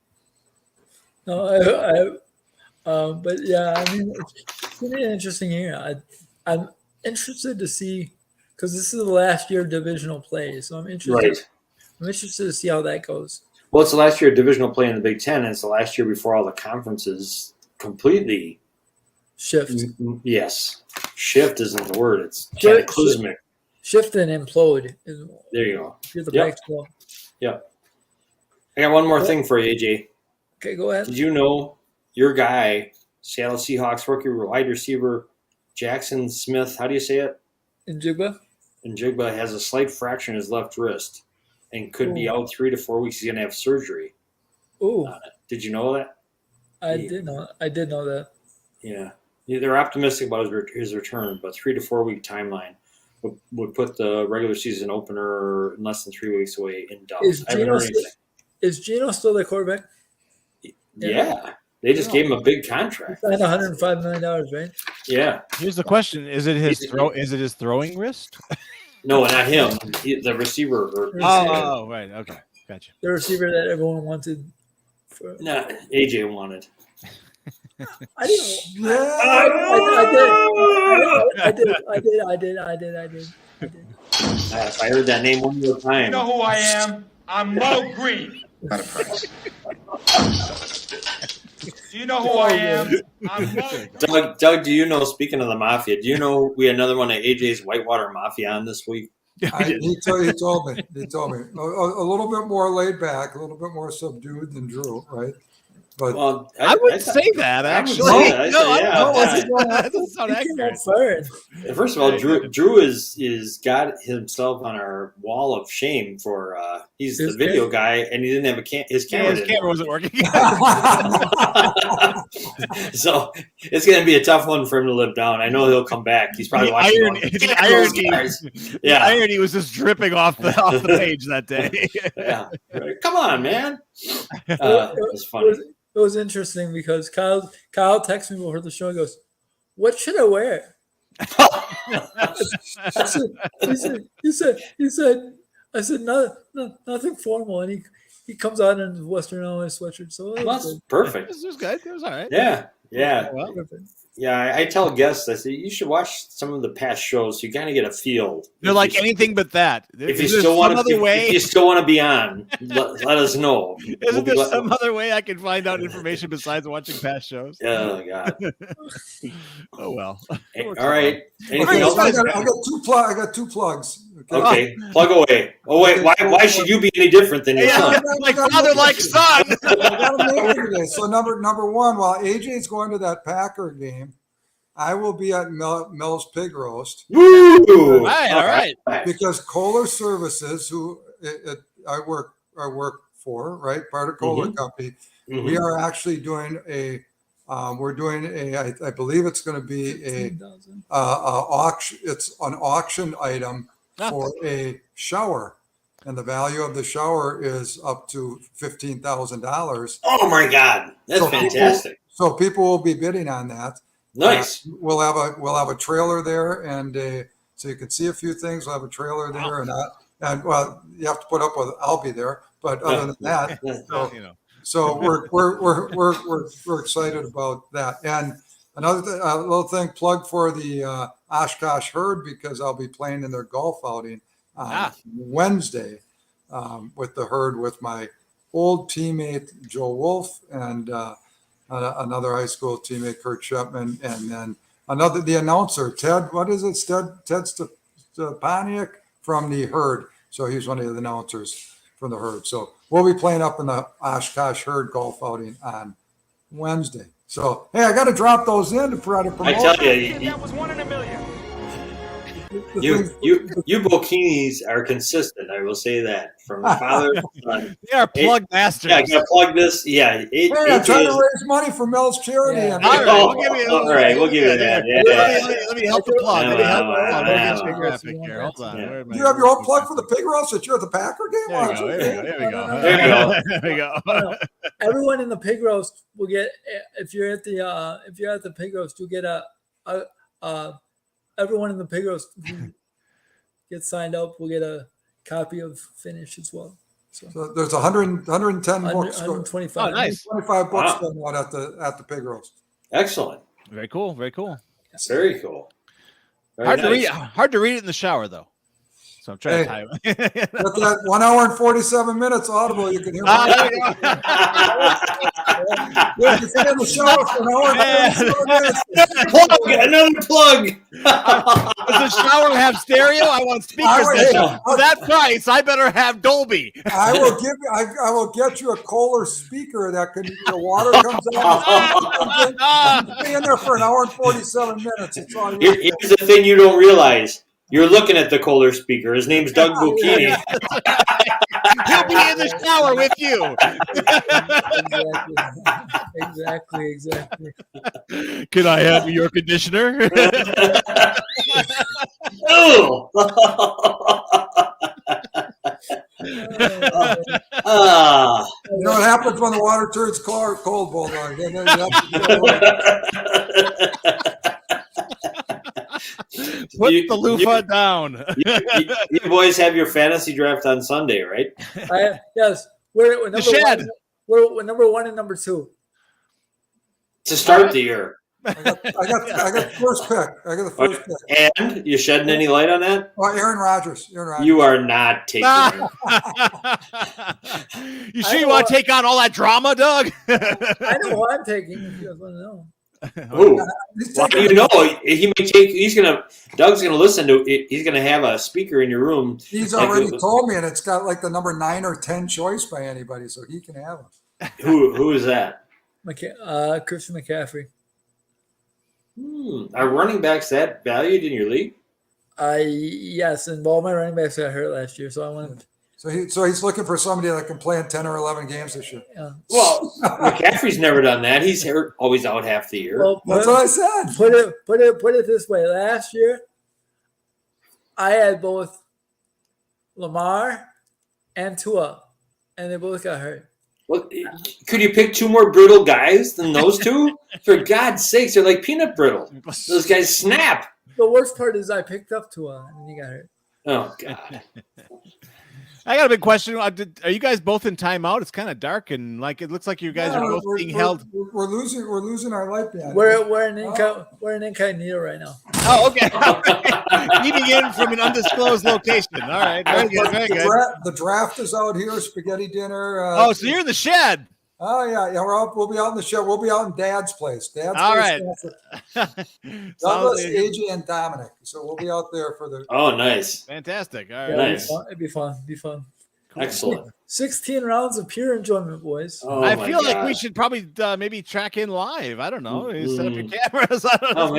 No, but yeah, I mean, it's gonna be an interesting year. I'm interested to see because this is the last year of divisional play, so I'm interested.
Right.
I'm interested to see how that goes.
Well, it's the last year of divisional play in the Big Ten, and it's the last year before all the conferences completely
Shift
shift isn't the word. It's cataclysmic.
Shift and implode.
There you go.
If you're the
Yep.
Pac-12.
Yep. I got one more thing for you, AJ.
Okay, go ahead.
Did you know your guy, Seattle Seahawks rookie wide receiver Jackson Smith, how do you say it? Njigba has a slight fracture in his left wrist and could be out 3 to 4 weeks. He's going to have surgery.
Ooh,
Did you know that?
I did know that.
Yeah. They're optimistic about his return, but 3 to 4 week timeline would put the regular season opener in less than 3 weeks away in doubt.
Is Geno still the quarterback?
Yeah. They just gave him a big contract.
He signed $105 million, right?
Yeah.
Here's the question: Is it his throwing wrist?
No, not him. The receiver.
Oh, right. Okay, gotcha.
The receiver that everyone wanted.
No, AJ wanted.
I didn't. I did.
If I heard that name one more time.
You know who I am? I'm Mo Green. Not a price. Do you know who I am? I'm Mo.
Doug, do you know, speaking of the Mafia, do you know we had another one of AJ's Whitewater Mafia on this week?
He told me. A little bit more laid back, a little bit more subdued than Drew, right? But
Well,
I would say that
I would
actually.
say that.
That doesn't sound accurate.
First of all, Drew is got himself on our wall of shame for he's the video guy and he didn't have his camera.
His camera wasn't working.
So it's going to be a tough one for him to live down. I know he'll come back. He's probably watching.
The irony was just dripping off the page that day.
Yeah, come on, man. It's funny.
It was interesting because Kyle texted me before the show and goes, "What should I wear?" He said, I said, nothing formal. And he comes out in his Western Illinois sweatshirt. So
that's perfect.
It was good. It was all right.
Yeah.
Well,
yeah, I tell guests, I say, you should watch some of the past shows. You kind of get a feel.
They're like anything but that.
If you still want to be on, let us know.
Isn't there some other way I can find out information besides watching past shows?
Oh, God.
Oh, well.
All right. Anything else?
I got two plugs.
Okay, plug away. Oh, wait, why should you be any different than your son?
Like father, like son.
I gotta make it today. So number one, while AJ's going to that Packer game, I will be at Mel's Pig Roast.
Woo!
All right.
Because Kohler Services, who I work for, right, part of Kohler Company, we are actually doing I believe it's going to be a auction. It's an auction item for a shower, and the value of the shower is up to $15,000.
Oh my God, that's fantastic!
So people will be bidding on that.
Nice.
We'll have a trailer there, and so you can see a few things. We'll have a trailer there, and well, you have to put up with. I'll be there, but other than that, so we're excited about that. And another little thing, plug for the Oshkosh Herd, because I'll be playing in their golf outing on Wednesday with the Herd with my old teammate Joe Wolf and another high school teammate Kurt Shepman, and then the announcer Ted. What is it? Ted Stepaniak from the Herd. So he's one of the announcers from the Herd. So we'll be playing up in the Oshkosh Herd golf outing on Wednesday. So, hey, I got to drop those in to try to promote.
I tell you,
that was 1 in a million.
You Bokinis are consistent. I will say that from father to son.
They are plug masters.
Yeah, I gotta plug this. Yeah,
Hey, I'm trying to raise money for Mel's charity.
Yeah.
And
All right,
Oh,
we'll give you.
all right, we'll give you that.
Let me help the plug. Let me help the plug. We'll get you a graphic here. Hold on.
Yeah.
you have your own plug for the pig roast that you're at the Packer game?
There you go. There we go.
There you go.
There we go.
Everyone in the pig roast will get, if you're at the pig roast, you'll get everyone in the pig roast who gets signed up will get a copy of Finish as well.
So there's 110 books.
125.
Oh, nice.
25 books
Wow.
going out at the pig roast.
Excellent.
Very cool. Very cool.
Very cool. Very
Hard to
nice.
read. Hard to read it in the shower though. So I'm trying to time it.
At that 1 hour and 47 minutes audible, you can hear my
There we go.
you can sit in the shower for an hour and 47 minutes.
Another plug.
Does the shower have stereo? I want speakers. For that price, I better have Dolby.
I will get you a Kohler speaker that can the water comes out. Be in there for an hour and 47 minutes. It's all you.
Here's the thing you don't realize. You're looking at the Kohler speaker. His name's Doug Bocchini.
He'll be in the shower with you.
Exactly.
Can I have your conditioner?
Oh.
You know what happens when the water turns cold, Bulldog?
Put the loofah down.
You boys have your fantasy draft on Sunday, right?
Yes. We're
The shed.
We're number 1 and number 2.
To start the year.
I got the first pick. I got the first pick.
And you shedding any light on that?
Oh, Aaron Rodgers.
You are not taking it.
You sure you want to take on all that drama, Doug?
I know who I'm taking if you guys want to know.
Ooh. Well, you know, he may take. Doug's gonna listen to. He's gonna have a speaker in your room.
He's already told me, and it's got like the number 9 or 10 choice by anybody, so he can have it.
Who is that?
Christian McCaffrey.
Are running backs that valued in your league?
Yes, and all my running backs got hurt last year, so I wanted.
So he's looking for somebody that can play in 10 or 11 games this year.
Yeah.
Well, McCaffrey's never done that. He's always out half the year.
Well,
That's what I said.
Put it this way. Last year, I had both Lamar and Tua, and they both got hurt.
Well, could you pick 2 more brittle guys than those 2? For God's sakes, they're like peanut brittle. Those guys snap.
The worst part is I picked up Tua, and he got hurt.
Oh God.
I got a big question. Are you guys both in timeout? It's kind of dark and like it looks like you guys are both being held.
We're losing our light band.
We're in incognito right now.
Oh, okay. Peeping in from an undisclosed location. All right, very good, very good.
The draft is out here. Spaghetti dinner.
So you're in the shed.
Oh yeah. We'll be out in the show. We'll be out in Dad's place.
All right.
Douglas, AJ, and Dominic. So we'll be out there for the.
Oh, nice.
Fantastic. All right.
Nice.
It'd be fun.
Cool.
Excellent.
16 rounds of pure enjoyment, boys.
Oh,
I
my
feel like
God.
we should probably maybe track in live. I don't know. You set up your cameras. I don't know.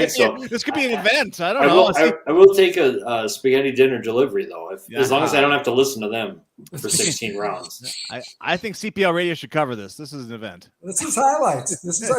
This could be an event. I don't know.
I will take a spaghetti dinner delivery though, as long as I don't have to listen to them for 16 rounds.
I think CPL Radio should cover this. This is an event.
This is highlights. This is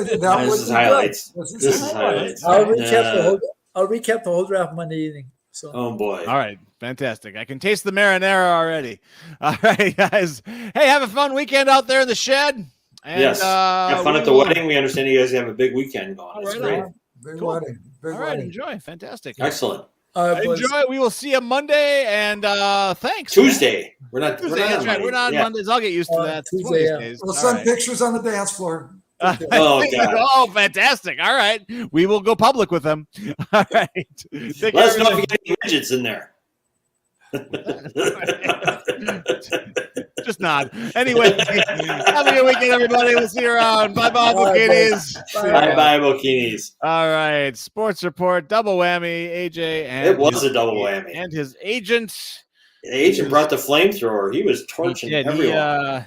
highlights.
I'll recap the whole draft Monday evening. So.
Oh boy!
All right, fantastic. I can taste the marinara already. All right, guys. Hey, have a fun weekend out there in the shed. And,
yes. Have fun at the wedding. We understand you guys have a big weekend going. That's great.
Big
Cool.
wedding. Big
All right,
wedding.
enjoy. Fantastic.
Excellent.
Enjoy. We will see you Monday. And thanks.
Tuesday. We're not.
Tuesday. That's right. We're not on Mondays. I'll get used to that.
Tuesday, yeah.
Days.
We'll send pictures on the dance floor.
Oh, God.
Oh, fantastic. All right. We will go public with them. All right.
Let us know if you get any midgets in there.
Just nod. Anyway, have a good weekend, everybody. We'll see you around. Bye-bye, bikinis.
Bye-bye, bikinis.
All right. Sports Report, double whammy, AJ. And
it was a double whammy.
And his agent.
The agent brought the flamethrower. He was torching everyone.
I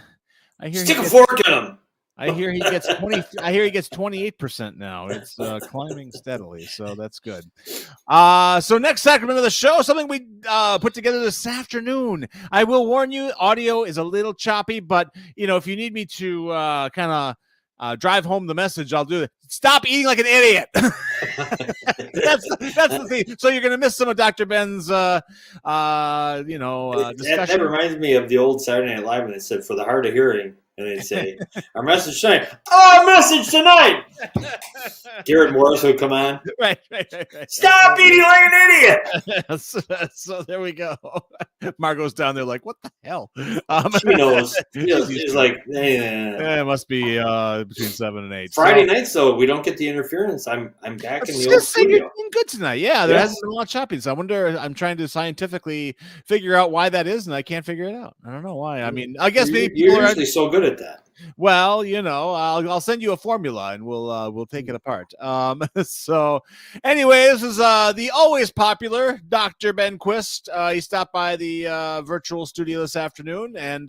hear
Stick a fork in him.
I hear he gets 20. I hear he gets 28% now. It's climbing steadily, so that's good. So next segment of the show, something we put together this afternoon. I will warn you, audio is a little choppy, but if you need me to kind of drive home the message, I'll do it. Stop eating like an idiot. that's the thing. So you're going to miss some of Dr. Ben's, discussion.
That reminds me of the old Saturday Night Live when they said, for the hard of hearing, and they'd say, our message tonight. Our message tonight. Garrett Morris would come on.
Right.
Stop eating like an idiot.
So there we go. Margot's down there like, what the hell?
She knows. She's like,
it must be between 7 and 8.
Friday nights, though, we don't get the interference. I'm back in the old studio.
You're doing good tonight. Yeah, there hasn't been a lot of chopping. So I wonder. I'm trying to scientifically figure out why that is, and I can't figure it out. I don't know why. I mean, I guess maybe people
you're usually so good at that.
Well, I'll send you a formula and we'll take it apart. So anyway, this is the always popular Dr. Ben Quist. He stopped by the virtual studio this afternoon and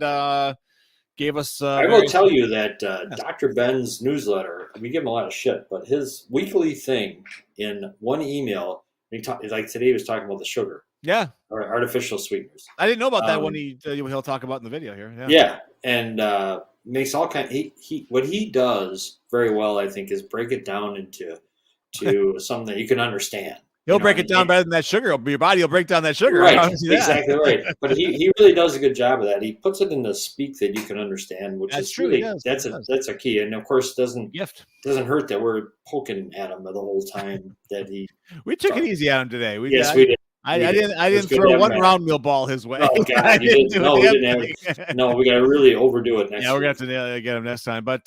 gave us.
I will tell you that Dr. Ben's newsletter. We give him a lot of shit, but his weekly thing in one email, like today, he was talking about the sugar.
Yeah.
Or artificial sweeteners.
I didn't know about that one. He'll talk about in the video here.
Yeah, and makes all kind. He what he does very well, I think, is break it down into something that you can understand.
He'll break it down better than that sugar. Your body will break down that sugar.
Right, exactly right. But he really does a good job of that. He puts it in the speak that you can understand, which is
true.
Really that's a key. And of course, doesn't hurt that we're poking at him the whole time that he.
We took it easy at him today.
We did.
I didn't throw one round meal ball his way.
Oh God, we didn't. No, we got to really overdo it next.
Yeah, we're gonna have to get him next time. But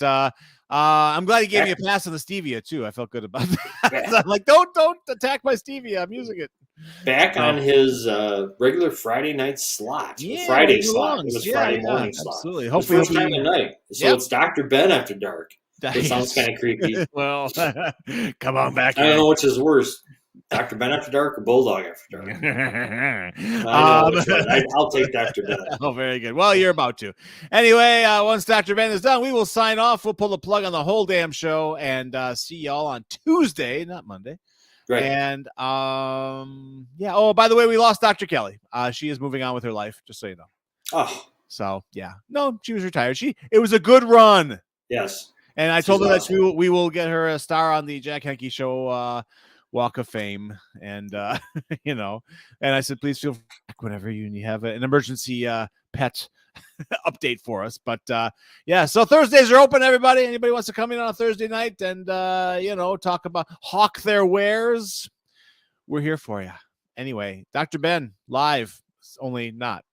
I'm glad he gave me a pass on the stevia too. I felt good about that. I'm like, don't attack my stevia. I'm using it.
Back on his regular Friday night slot.
Yeah,
Friday slot. It was Friday morning slot.
Absolutely.
Hopefully, first time at night. So it's Dr. Ben after dark. It sounds kind of creepy.
Well, come on back.
I don't know which is worse. Dr. Ben after dark or Bulldog after dark? I'll take Dr. Ben.
Oh, very good. Well, you're about to. Anyway, once Dr. Ben is done, we will sign off. We'll pull the plug on the whole damn show and see y'all on Tuesday, not Monday.
Right.
And yeah. Oh, by the way, we lost Dr. Kelly. She is moving on with her life, just so you know.
Oh.
So yeah. No, she was retired. It was a good run.
Yes.
And I told her that we will get her a star on the Jack Henke show Walk of Fame, and and I said, please feel back whenever you have an emergency pet update for us. But yeah, so Thursdays are open. Everybody, anybody wants to come in on a Thursday night and talk about hawk their wares, we're here for you. Anyway, Dr. Ben live, only not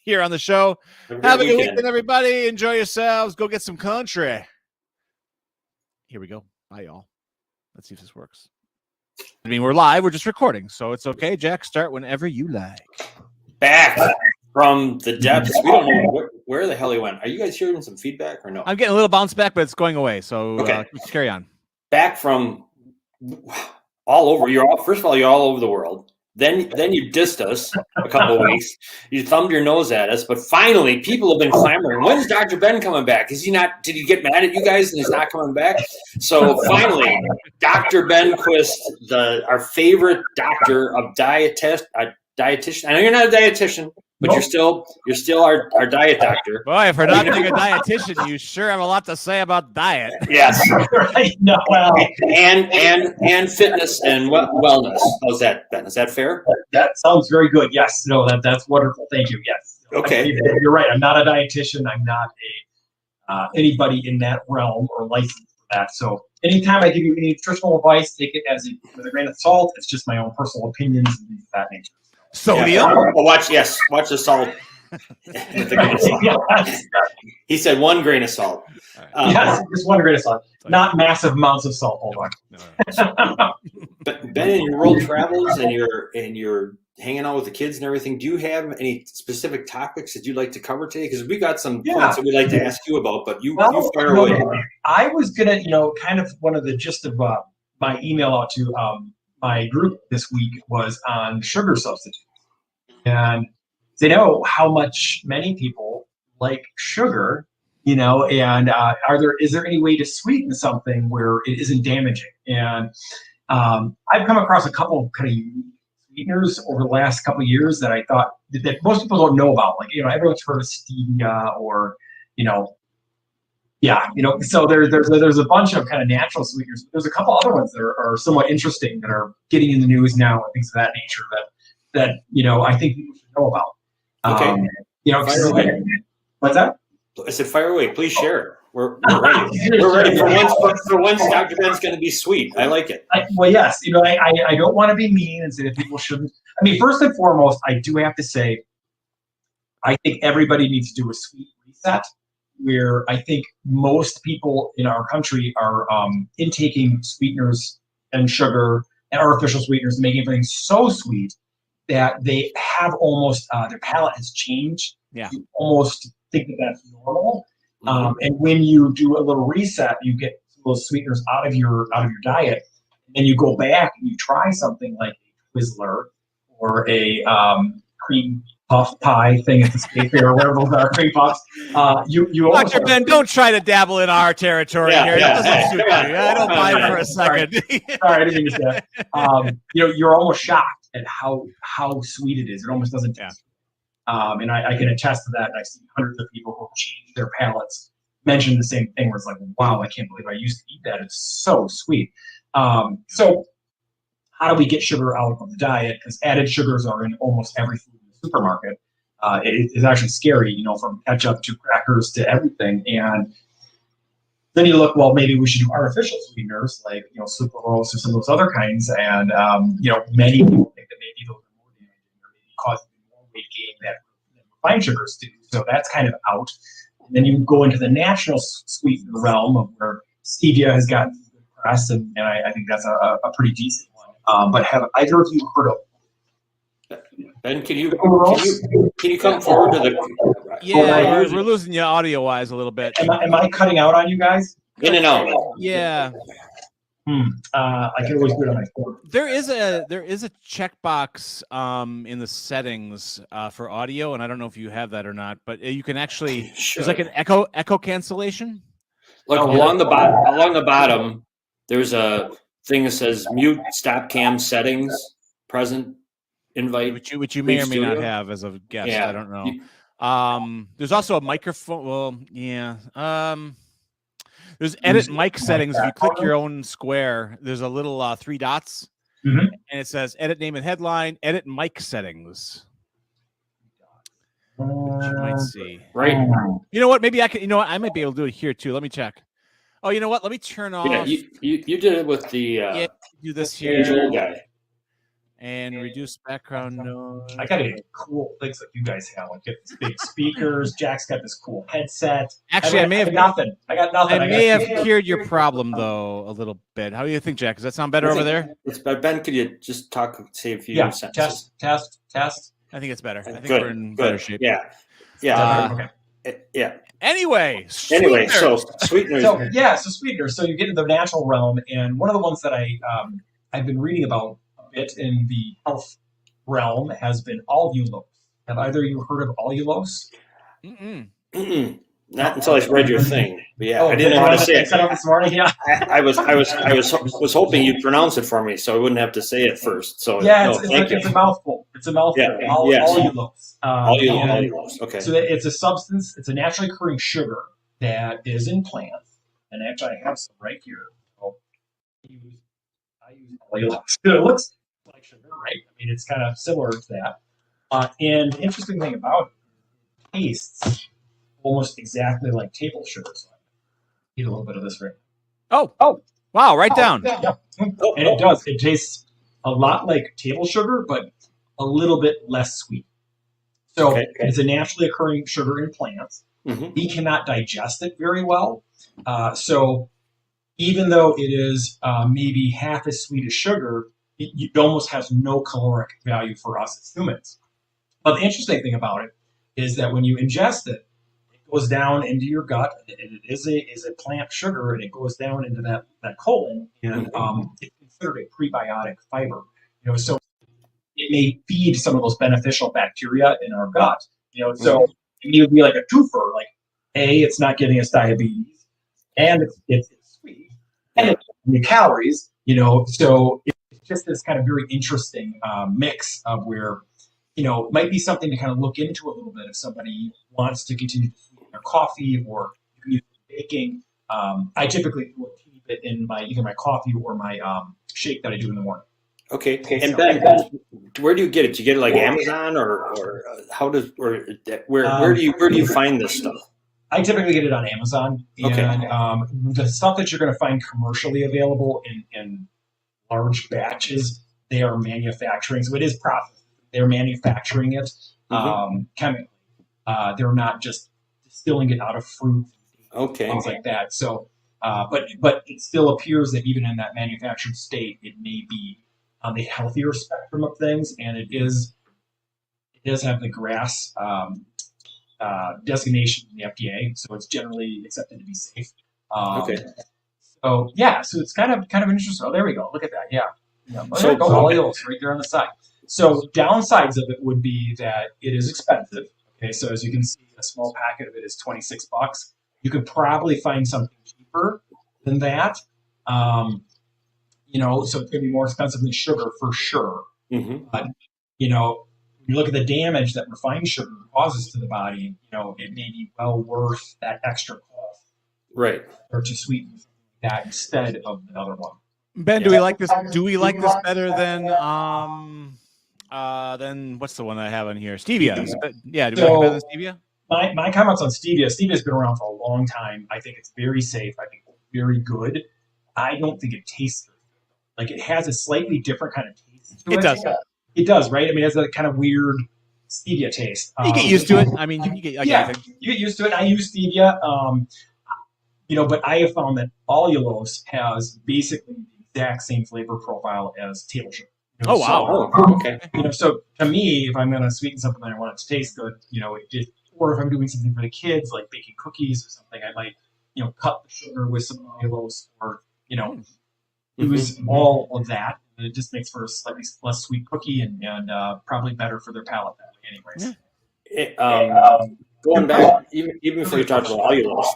here on the show. Have a good weekend, everybody. Enjoy yourselves. Go get some country. Here we go. Bye, y'all. Let's see if this works. I mean, we're live. We're just recording, so it's okay. Jack, start whenever you like.
Back from the depths. We don't know where the hell he went. Are you guys hearing some feedback or no?
I'm getting a little bounce back, but it's going away. So carry on.
Back from all over. First of all, you're all over the world. Then you dissed us a couple of weeks. You thumbed your nose at us, but finally, people have been clamoring. When's Dr. Ben coming back? Is he not? Did he get mad at you guys and he's not coming back? So finally, Dr. Ben Quist, our favorite doctor of dietitian. I know you're not a dietitian, but you're still our diet doctor.
Boy, for not being a dietitian, you sure have a lot to say about diet.
Yes.
Right. No, well,
and fitness and wellness. How's that, Ben? Is that fair?
that sounds very good. Yes. No, that's wonderful. Thank you. Yes.
Okay.
You're right. I'm not a dietitian. I'm not anybody in that realm or licensed for that. So anytime I give you any nutritional advice, take it with a grain of salt. It's just my own personal opinions and things of that nature.
Sodium.
Watch the salt. With a grain of salt. He said 1 grain of salt.
Yes, just 1 grain of salt. Not massive amounts of salt. Hold on.
But Ben, in your world travels and you're hanging out with the kids and everything, do you have any specific topics that you'd like to cover today? Because we got some points that we'd like to ask you about, but you fire away.
I was gonna, kind of one of the gist of my email out to my group this week was on sugar substitutes. And they know how much many people like sugar you know, and is there any way to sweeten something where it isn't damaging? And I've come across a couple of kind of unique sweeteners over the last couple of years that I thought that most people don't know about. Like, you know, everyone's heard of stevia or, you know, yeah, you know, so there's a bunch of kind of natural sweeteners. There's a couple other ones that are somewhat interesting that are getting in the news now and things of that nature that you know, I think people should know about.
Okay.
You know, what's that?
I said, fire away. Please share it. We're ready. We're ready for once Dr. Ben's going to be sweet. I like it.
Well, yes. You know, I don't want to be mean and say that people shouldn't. I mean, first and foremost, I do have to say, I think everybody needs to do a sweet reset, where I think most people in our country are intaking sweeteners and sugar and artificial sweeteners, making everything so sweet that they have almost their palate has changed.
Yeah.
You almost think that that's normal. And when you do a little reset, you get those sweeteners out of your diet, and you go back and you try something like a Twizzler or a cream puff pie thing at the state fair or whatever those are, cream puffs. You
Dr. Ben, don't try to dabble in our territory here. That doesn't suit me. I don't buy it for a second.
Sorry, I didn't mean to say that. You know, you're almost shocked at how sweet it is. It almost doesn't taste. And I can attest to that. And I've seen hundreds of people who change their palates mention the same thing, where it's like, wow, I can't believe I used to eat that. It's so sweet. So how do we get sugar out of the diet? Because added sugars are in almost every food in the supermarket. It is actually scary, you know, from ketchup to crackers to everything. And then you look, well, maybe we should do artificial sweeteners like, you know, sucralose or some of those other kinds. And, you know, many people think that maybe those are more damaging or maybe causing more weight gain than refined sugars do. So that's kind of out. And then you go into the natural sweetener realm of where stevia has gotten good press, and I think that's a pretty decent one. But have either of you heard of?
Ben, can you come forward to the?
Yeah, we're losing you audio wise a little bit.
Am I cutting out on you guys?
In and out.
Yeah.
I can always do it on my phone.
There is a checkbox in the settings for audio, and I don't know if you have that or not, but you can actually there's like an echo cancellation.
Look along the bottom. There's a thing that says mute stop cam settings present invite,
which you may or may not have as a guest.
Yeah.
I don't know. There's also a microphone. Well, yeah. There's edit mic settings. If you click your own square, there's a little 3 dots, and it says edit name and headline, edit mic settings. Which you might see.
Right.
You know what? Maybe I can. You know what? I might be able to do it here too. Let me check. Oh, you know what? Let me turn off.
Yeah, you did it with the
do this here.
Guy.
And reduce background noise.
I got any cool things like you guys have. Like get these big speakers. Jack's got this cool headset.
Actually, I got nothing. I may have
cured
cured your problem though a little bit. How do you think, Jack? Does that sound better over there?
Ben, could you just say a few sentences?
Test.
I think it's better. I think
Good,
we're in better shape.
Yeah. Yeah.
Anyway,
so sweeteners.
So sweeteners. So you get into the natural realm, and one of the ones that I've been reading about a bit in the health realm has been allulose. Have either of you heard of allulose?
Not until I read your thing. But yeah, I didn't know how to say it.
This morning, yeah.
I was hoping you'd pronounce it for me, so I wouldn't have to say it first. So
yeah, it's a mouthful. It's a mouthful.
Yeah.
Allulose.
Allulose. Okay.
So it's a substance. It's a naturally occurring sugar that is in plants, and actually I have some right here. So I use allulose. It looks like sugar, right? I mean, it's kind of similar to that. And the interesting thing about it tastes almost exactly like table sugar. So I eat a little bit of this right now.
Oh, wow, right down.
Yeah. And it does. It tastes a lot like table sugar, but a little bit less sweet. So it's a naturally occurring sugar in plants. We cannot digest it very well. So even though it is maybe half as sweet as sugar, it almost has no caloric value for us as humans. But the interesting thing about it is that when you ingest it, it goes down into your gut. It is a plant sugar, and it goes down into that colon, and it's considered a prebiotic fiber. So it may feed some of those beneficial bacteria in our gut. So it would be like a twofer. Like it's not giving us diabetes, and it's sweet, and it's the calories, so it's just this kind of very interesting mix of where, it might be something to kind of look into a little bit if somebody wants to continue to sweeten their coffee or use it in baking. I typically do a teeny bit in either my coffee or my shake that I do in the morning.
Okay. And Ben, where do you get it? Do you get it like Amazon or how does where do you find this stuff?
I typically get it on Amazon, and the stuff that you're going to find commercially available in large batches, they are manufacturing. So it is processed. They're manufacturing it chemically. They're not just distilling it out of fruit, things like that. So, but it still appears that even in that manufactured state, it may be on the healthier spectrum of things, and it does have the GRAS designation in the FDA, so it's generally accepted to be safe. So it's kind of interesting. Oh, there we go. Look at that. Yeah. So allulose right there on the side. So downsides of it would be that it is expensive. Okay, so as you can see, a small packet of it is $26. You could probably find something cheaper than that. So it's going to be more expensive than sugar for sure. But when you look at the damage that refined sugar causes to the body, it may be well worth that extra cost,
right?
Or to sweeten that instead of the other one.
Ben, do we like this? Do we like this better than what's the one I have on here? Stevia. Do we like it better than stevia?
My comments on stevia. Stevia's been around for a long time. I think it's very safe. I think it's very good. I don't think it tastes good. Like, it has a slightly different kind of taste to it.
It does.
It does, right? I mean, it has a kind of weird stevia taste.
You get used to it. I mean, you get
used to it. I use stevia, but I have found that allulose has basically the exact same flavor profile as table sugar.
Oh, wow.
Okay. So to me, if I'm going to sweeten something and I want it to taste good, or if I'm doing something for the kids, like baking cookies or something, I might, cut the sugar with some allulose or, use all of that. And it just makes for a slightly less sweet cookie and probably better for their palate that way anyways.
Going back, even before you talked about allulose,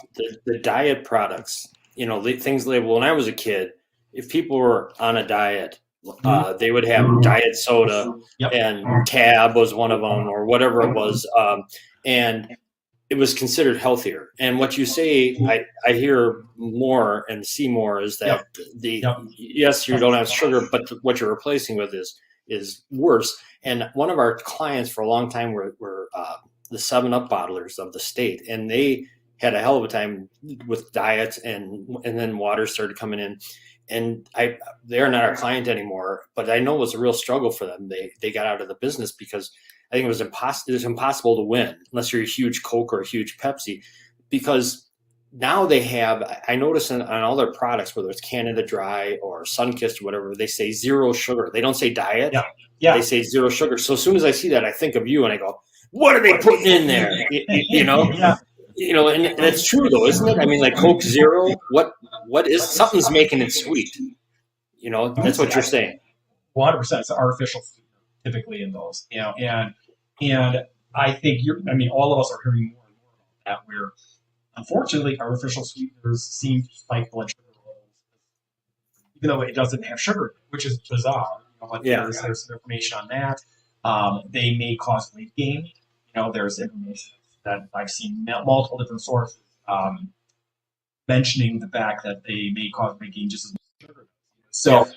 the diet products, things labeled when I was a kid, if people were on a diet, they would have diet soda, and Tab was one of them, or whatever it was, and it was considered healthier. And what you say, I hear more and see more is that yes, you don't have sugar, but what you're replacing with is worse. And one of our clients for a long time were the 7-Up bottlers of the state, and they had a hell of a time with diets, and then water started coming in. And they're not our client anymore, but I know it was a real struggle for them. They got out of the business because I think it was impossible to win unless you're a huge Coke or a huge Pepsi, because now they have, I notice on all their products, whether it's Canada Dry or Sunkist or whatever, they say 0 sugar. They don't say diet.
Yeah.
They say 0 sugar. So as soon as I see that, I think of you and I go, what are they putting in there? And it's true though, isn't it? I mean, like Coke Zero, what is, something's making it sweet. That's what you're saying.
100%. It's artificial typically in those, and I think all of us are hearing more and more about that, where unfortunately artificial sweeteners seem to spike blood sugar levels, even though it doesn't have sugar, which is bizarre. There's some information on that. They may cause weight gain. There's information that I've seen multiple different sources mentioning the fact that they may cause weight gain just as much as sugar. So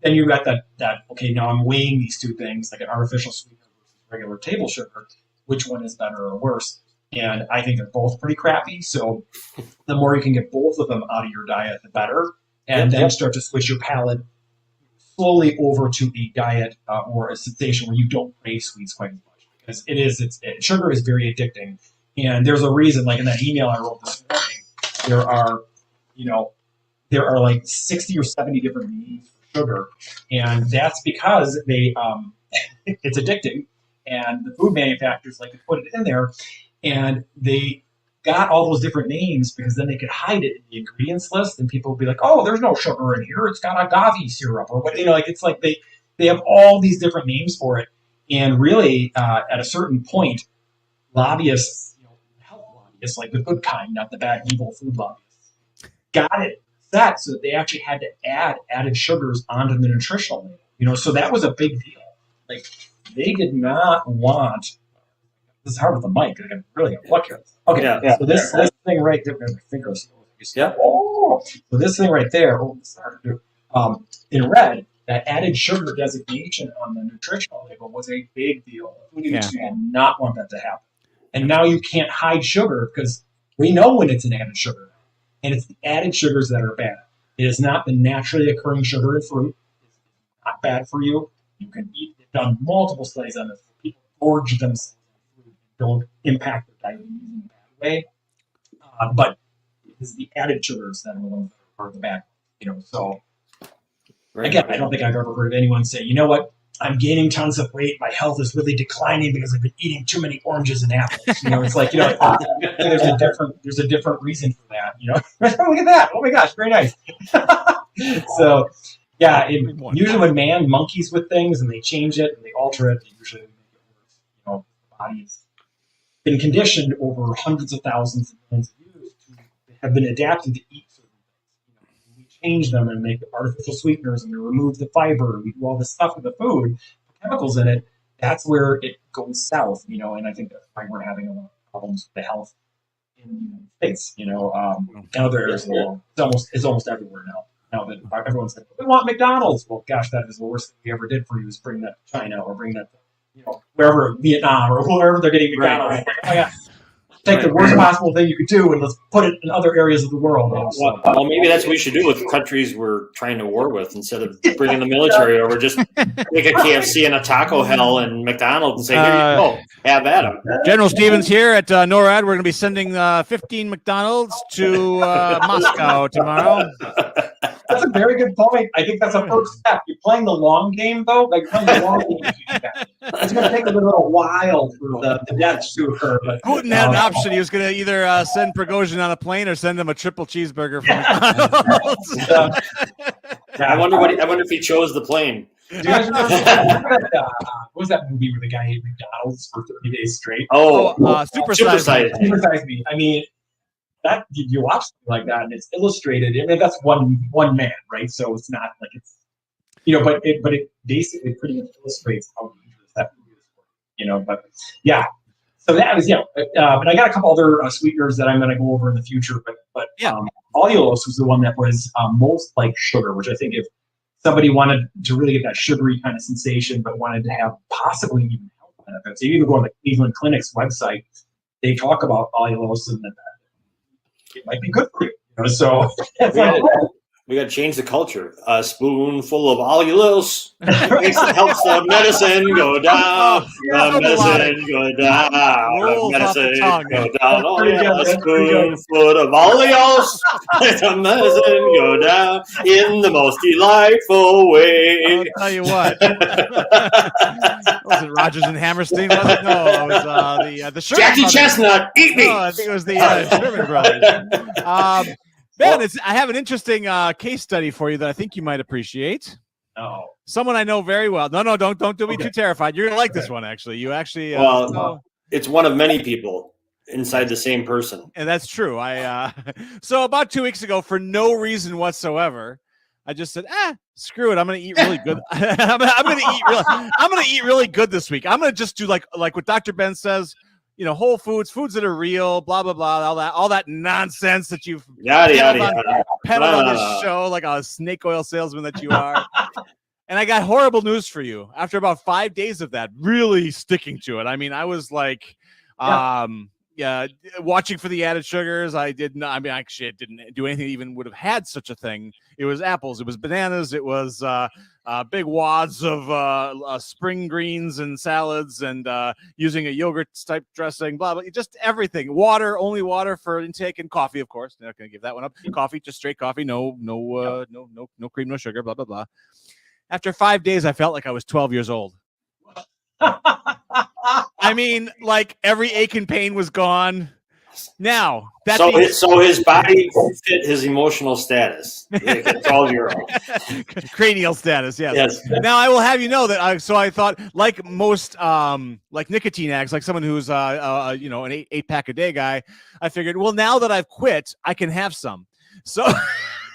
then you got that okay, now I'm weighing these two things, like an artificial sweetener versus regular table sugar. Which one is better or worse? And I think they're both pretty crappy. So the more you can get both of them out of your diet, the better. And then start to switch your palate slowly over to a diet or a sensation where you don't crave sweets quite as much. Because sugar is very addicting. And there's a reason, like in that email I wrote this morning, there are like 60 or 70 different names for sugar. And that's because it's addicting. And the food manufacturers like to put it in there. And they got all those different names because then they could hide it in the ingredients list. And people would be like, oh, there's no sugar in here. It's got agave syrup. Or what, it's like they have all these different names for it. And really, at a certain point, lobbyists, health lobbyists, like the good kind, not the bad, evil food lobbyists, got it set so that they actually had to add added sugars onto the nutritional label. So that was a big deal. Like, they did not want. This is hard with the mic. I really got to look here. Okay,
Yeah.
So this thing right there, my fingers.
Yeah.
Oh, so this thing right there. Oh, it's hard to do. In red, that added sugar designation on the nutritional label was a big deal. Food industry did not want that to happen. And now you can't hide sugar because we know when it's an added sugar. And it's the added sugars that are bad. It is not the naturally occurring sugar in fruit. It's not bad for you. You can eat. They've done multiple studies on this. People gorge themselves on food and don't impact their diabetes in a bad way. But it's the added sugars that are the ones that are the bad ones. So again, I don't think I've ever heard of anyone say, you know what? I'm gaining tons of weight. My health is really declining because I've been eating too many oranges and apples. It's like, there's a different reason for that. Look at that. Oh my gosh, very nice. So, yeah, usually when man monkeys with things and they change it and they alter it, they usually make it worse. The body's been conditioned over hundreds of thousands of millions of years to have been adapted to eat certain things. We change them and make artificial sweeteners and we remove the fiber. We do all this stuff with the food, chemicals in it. That's where it goes south, and I think that's why we're having a lot of problems with the health in the United States, and other areas of the world. It's almost everywhere now. Now that everyone's like, we want McDonald's. Well, gosh, that is the worst thing we ever did for you is bring that to China or bring that to, wherever, Vietnam or wherever they're getting McDonald's. Right. Oh, yeah. Take the worst possible thing you could do and let's put it in other areas of the world.
Well, maybe that's what we should do with countries we're trying to war with. Instead of bringing the military over, just make a KFC and a Taco Hell and McDonald's and say, here you go, have at them.
General Stevens here at NORAD. We're going to be sending 15 McDonald's to Moscow tomorrow.
That's a very good point. I think that's a first step. You're playing the long game, though. Like playing the long game. It's going to take a little while for the deaths to occur. But,
Putin had an option. He was going to either send Prigozhin on a plane or send him a triple cheeseburger from McDonald's.
I wonder if he chose the plane.
Do you guys remember that, what was that movie where the guy ate McDonald's for 30 days straight?
Super Size
Me. I mean, that you watch something like that and it's illustrated. I mean, that's one man, right? So it's not like it's, but it basically pretty much illustrates how dangerous that movie is. But yeah. So that was but I got a couple other sweeteners that I'm going to go over in the future. But allulose was the one that was most like sugar, which I think if somebody wanted to really get that sugary kind of sensation, but wanted to have possibly even health benefits, you even go on the Cleveland Clinic's website, they talk about allulose and that it might be good for you. So
we got to change the culture. A spoonful of allulose helps the medicine go down. The medicine go down. The medicine go down. Oh yeah, a spoonful of allulose. The medicine go down in the most delightful way.
I'll tell you what. Was it Rogers and Hammerstein? Was it? No, it was the Sherman
Jackie
brothers.
Chestnut. Eat me.
No, I think it was the Sherman brothers. Ben, I have an interesting case study for you that I think you might appreciate.
Oh,
someone I know very well. No, don't do me too terrified. You're gonna like this one, actually. You actually,
it's one of many people inside the same person,
and that's true. So about 2 weeks ago, for no reason whatsoever, I just said, screw it. I'm gonna eat really good. I'm gonna eat really good this week. I'm gonna just do like what Dr. Ben says. Whole foods that are real, blah, blah, blah, all that nonsense that you've peddled on this show like a snake oil salesman that you are. And I got horrible news for you. After about 5 days of that, really sticking to it. I mean, I was like, watching for the added sugars. I didn't do anything that even would have had such a thing. It was apples. It was bananas. It was big wads of spring greens and salads and using a yogurt type dressing, blah, blah, just everything. Water, only water for intake, and coffee, of course. Not going to give that one up. Coffee, just straight coffee. No cream, no sugar, blah, blah, blah. After 5 days, I felt like I was 12 years old. I mean, like every ache and pain was gone. Now that
So
being
his body fit his emotional status. It's all your own.
cranial status, yes.
Yes.
Now I will have you know that I thought, like most like nicotine addicts, like someone who's an eight pack a day guy, I figured, well, now that I've quit, I can have some. So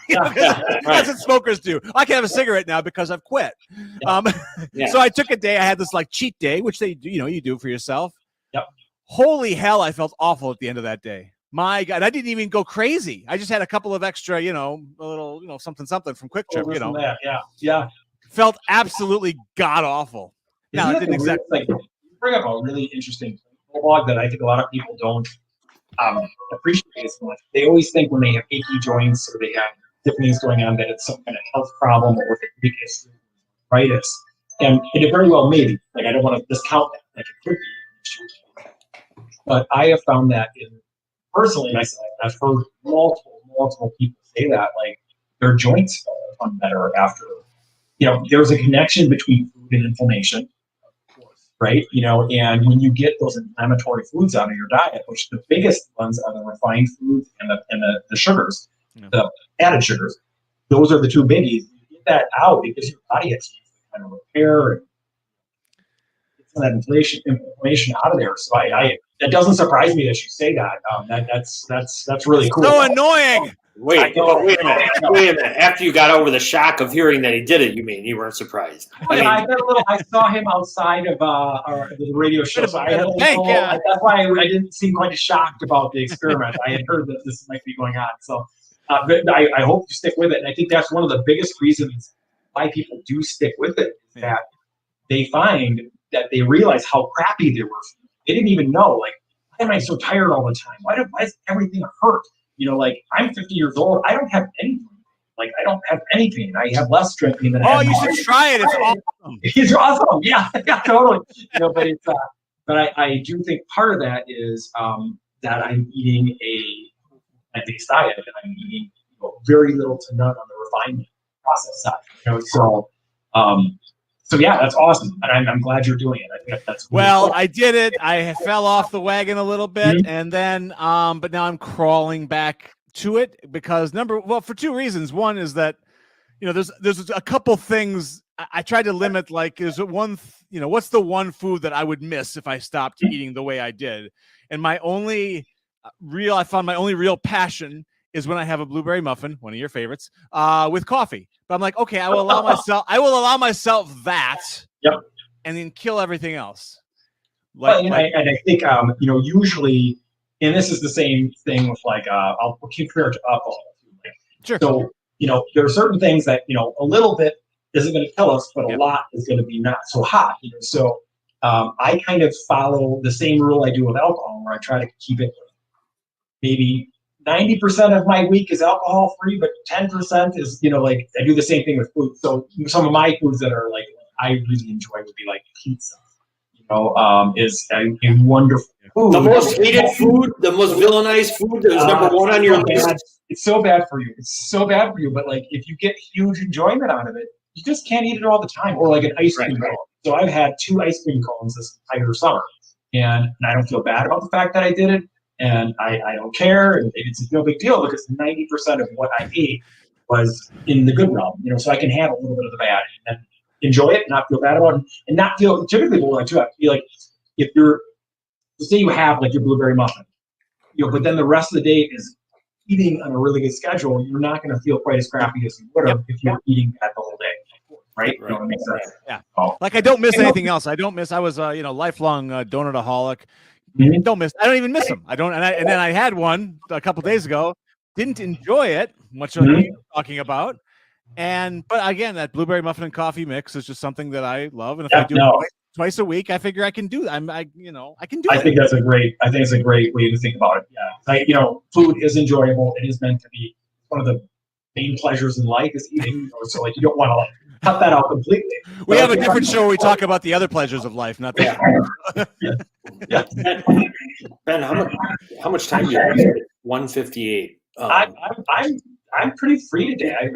that's what smokers do. I can have a cigarette now because I've quit.
Yeah.
So I took a day. I had this like cheat day, which they do, you do for yourself.
Yep.
Holy hell, I felt awful at the end of that day. My God, I didn't even go crazy. I just had a couple of extra, a little, something from Quick Trip,
Yeah.
Felt absolutely god awful. Now, it didn't exactly.
You bring up a really interesting blog that I think a lot of people don't appreciate as much. They always think when they have achy joints or they have different things going on that it's some kind of health problem or weakness, arthritis. And it very well may be. Like, I don't want to discount that. Like, it could be. But I have found that personally myself, I've heard multiple people say that, like, their joints feel better after. There's a connection between food and inflammation, of course, right? And when you get those inflammatory foods out of your diet, which the biggest ones are the refined foods and the sugars, the added sugars, those are the two biggies. You get that out because your body has to kind of repair and get some of that inflammation out of there. So that doesn't surprise me that you say that. That's really cool.
So annoying.
Wait a minute. After you got over the shock of hearing that he did it, you mean you weren't surprised?
I saw him outside of the radio show. So that's why I didn't seem quite as shocked about the experiment. I had heard that this might be going on. So but I hope you stick with it. And I think that's one of the biggest reasons why people do stick with it, is that they find that they realize how crappy they were. They didn't even know, like, why am I so tired all the time? Why does everything hurt? Like, I'm 50 years old. I don't have anything. Like, I don't have any pain. I have less strength pain than I have.
Oh, you should try it. It's awesome.
It's awesome. Yeah, totally. But it's but I do think part of that is that I'm eating a base diet, and I'm eating very little to none on the refinement process side. So yeah, that's awesome, and I'm glad you're doing it. I think that's really cool.
I did it. I fell off the wagon a little bit, and then but now I'm crawling back to it because for two reasons. One is that there's a couple things I tried to limit. Like, is it one? What's the one food that I would miss if I stopped eating the way I did? And my only real passion is when I have a blueberry muffin, one of your favorites, with coffee. But I'm like, okay, I will allow myself that, and then kill everything else.
And I think usually, and this is the same thing with I'll compare it to alcohol.
Sure.
So there are certain things that a little bit isn't going to kill us, but a lot is going to be not so hot. So I kind of follow the same rule I do with alcohol, where I try to keep it maybe 90% of my week is alcohol free, but 10% is, I do the same thing with food. So some of my foods that are I really enjoy would be like pizza, is a wonderful food.
The most hated food, the most villainized food that is number one on your list.
It's so bad for you. But if you get huge enjoyment out of it, you just can't eat it all the time. Or like an ice cream cone. So I've had 2 ice cream cones this entire summer, and I don't feel bad about the fact that I did it. And I don't care, and it's no big deal because 90% of what I ate was in the good realm, so I can have a little bit of the bad and enjoy it, not feel bad about it, and not feel typically what I do. I feel like if say you have your blueberry muffin, but then the rest of the day is eating on a really good schedule, you're not going to feel quite as crappy as you would have if you're eating that the whole day, right? You know what I mean?
Yeah. I don't miss anything else. I was a lifelong donutaholic.
Mm-hmm.
I don't even miss them. I don't. And then I had one a couple days ago. Didn't enjoy it much like you're talking about. But again, that blueberry muffin and coffee mix is just something that I love. And if I do it twice a week, I figure I can do that. I can do it.
I think it's a great way to think about it. Yeah. Food is enjoyable. It is meant to be one of the main pleasures in life is eating. So you don't want to cut that out completely.
We have a different show where we talk about the other pleasures of life, not that.
Yeah.
Ben, how much time do you have? 1:58.
I'm pretty free today.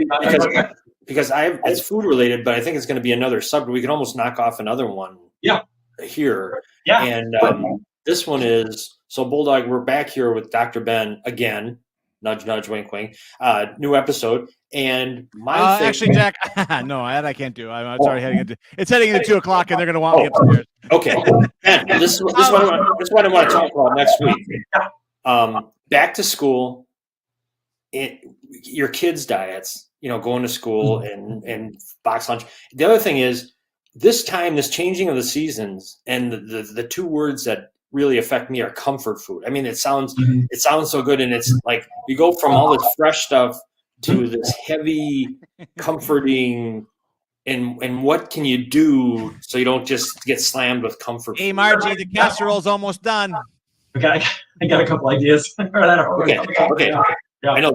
Because it's food related, but I think it's going to be another subject. We can almost knock off another one.
Yeah.
Here.
Yeah.
And this one is So Bulldog, we're back here with Dr. Ben again. Nudge, nudge, wink, wink. New episode. And my thing,
actually, Jack, no, that I can't do. I'm sorry, it's heading into 2:00, and they're going to want me upstairs.
Okay, Ben, this is what I want to talk about next week. Back to school, your kids' diets, going to school and box lunch. The other thing is this changing of the seasons, and the two words that really affect me are comfort food. I mean, it sounds so good, and it's like you go from all this fresh stuff to this heavy, comforting. And what can you do so you don't just get slammed with comfort food?
Hey, Margie, the casserole's almost done.
Okay, I got a couple ideas.
Okay. Yeah. I know.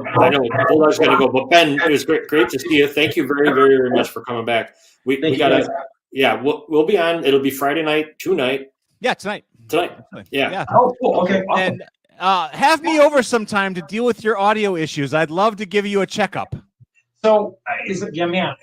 Bulldog's gonna go, but Ben, it was great to see you. Thank you very, very, very much for coming back. We gotta, we'll be on. It'll be Friday night, tonight.
Yeah, tonight.
Yeah.
Oh, cool. Okay. Awesome.
And have me over sometime to deal with your audio issues. I'd love to give you a checkup.
So, man,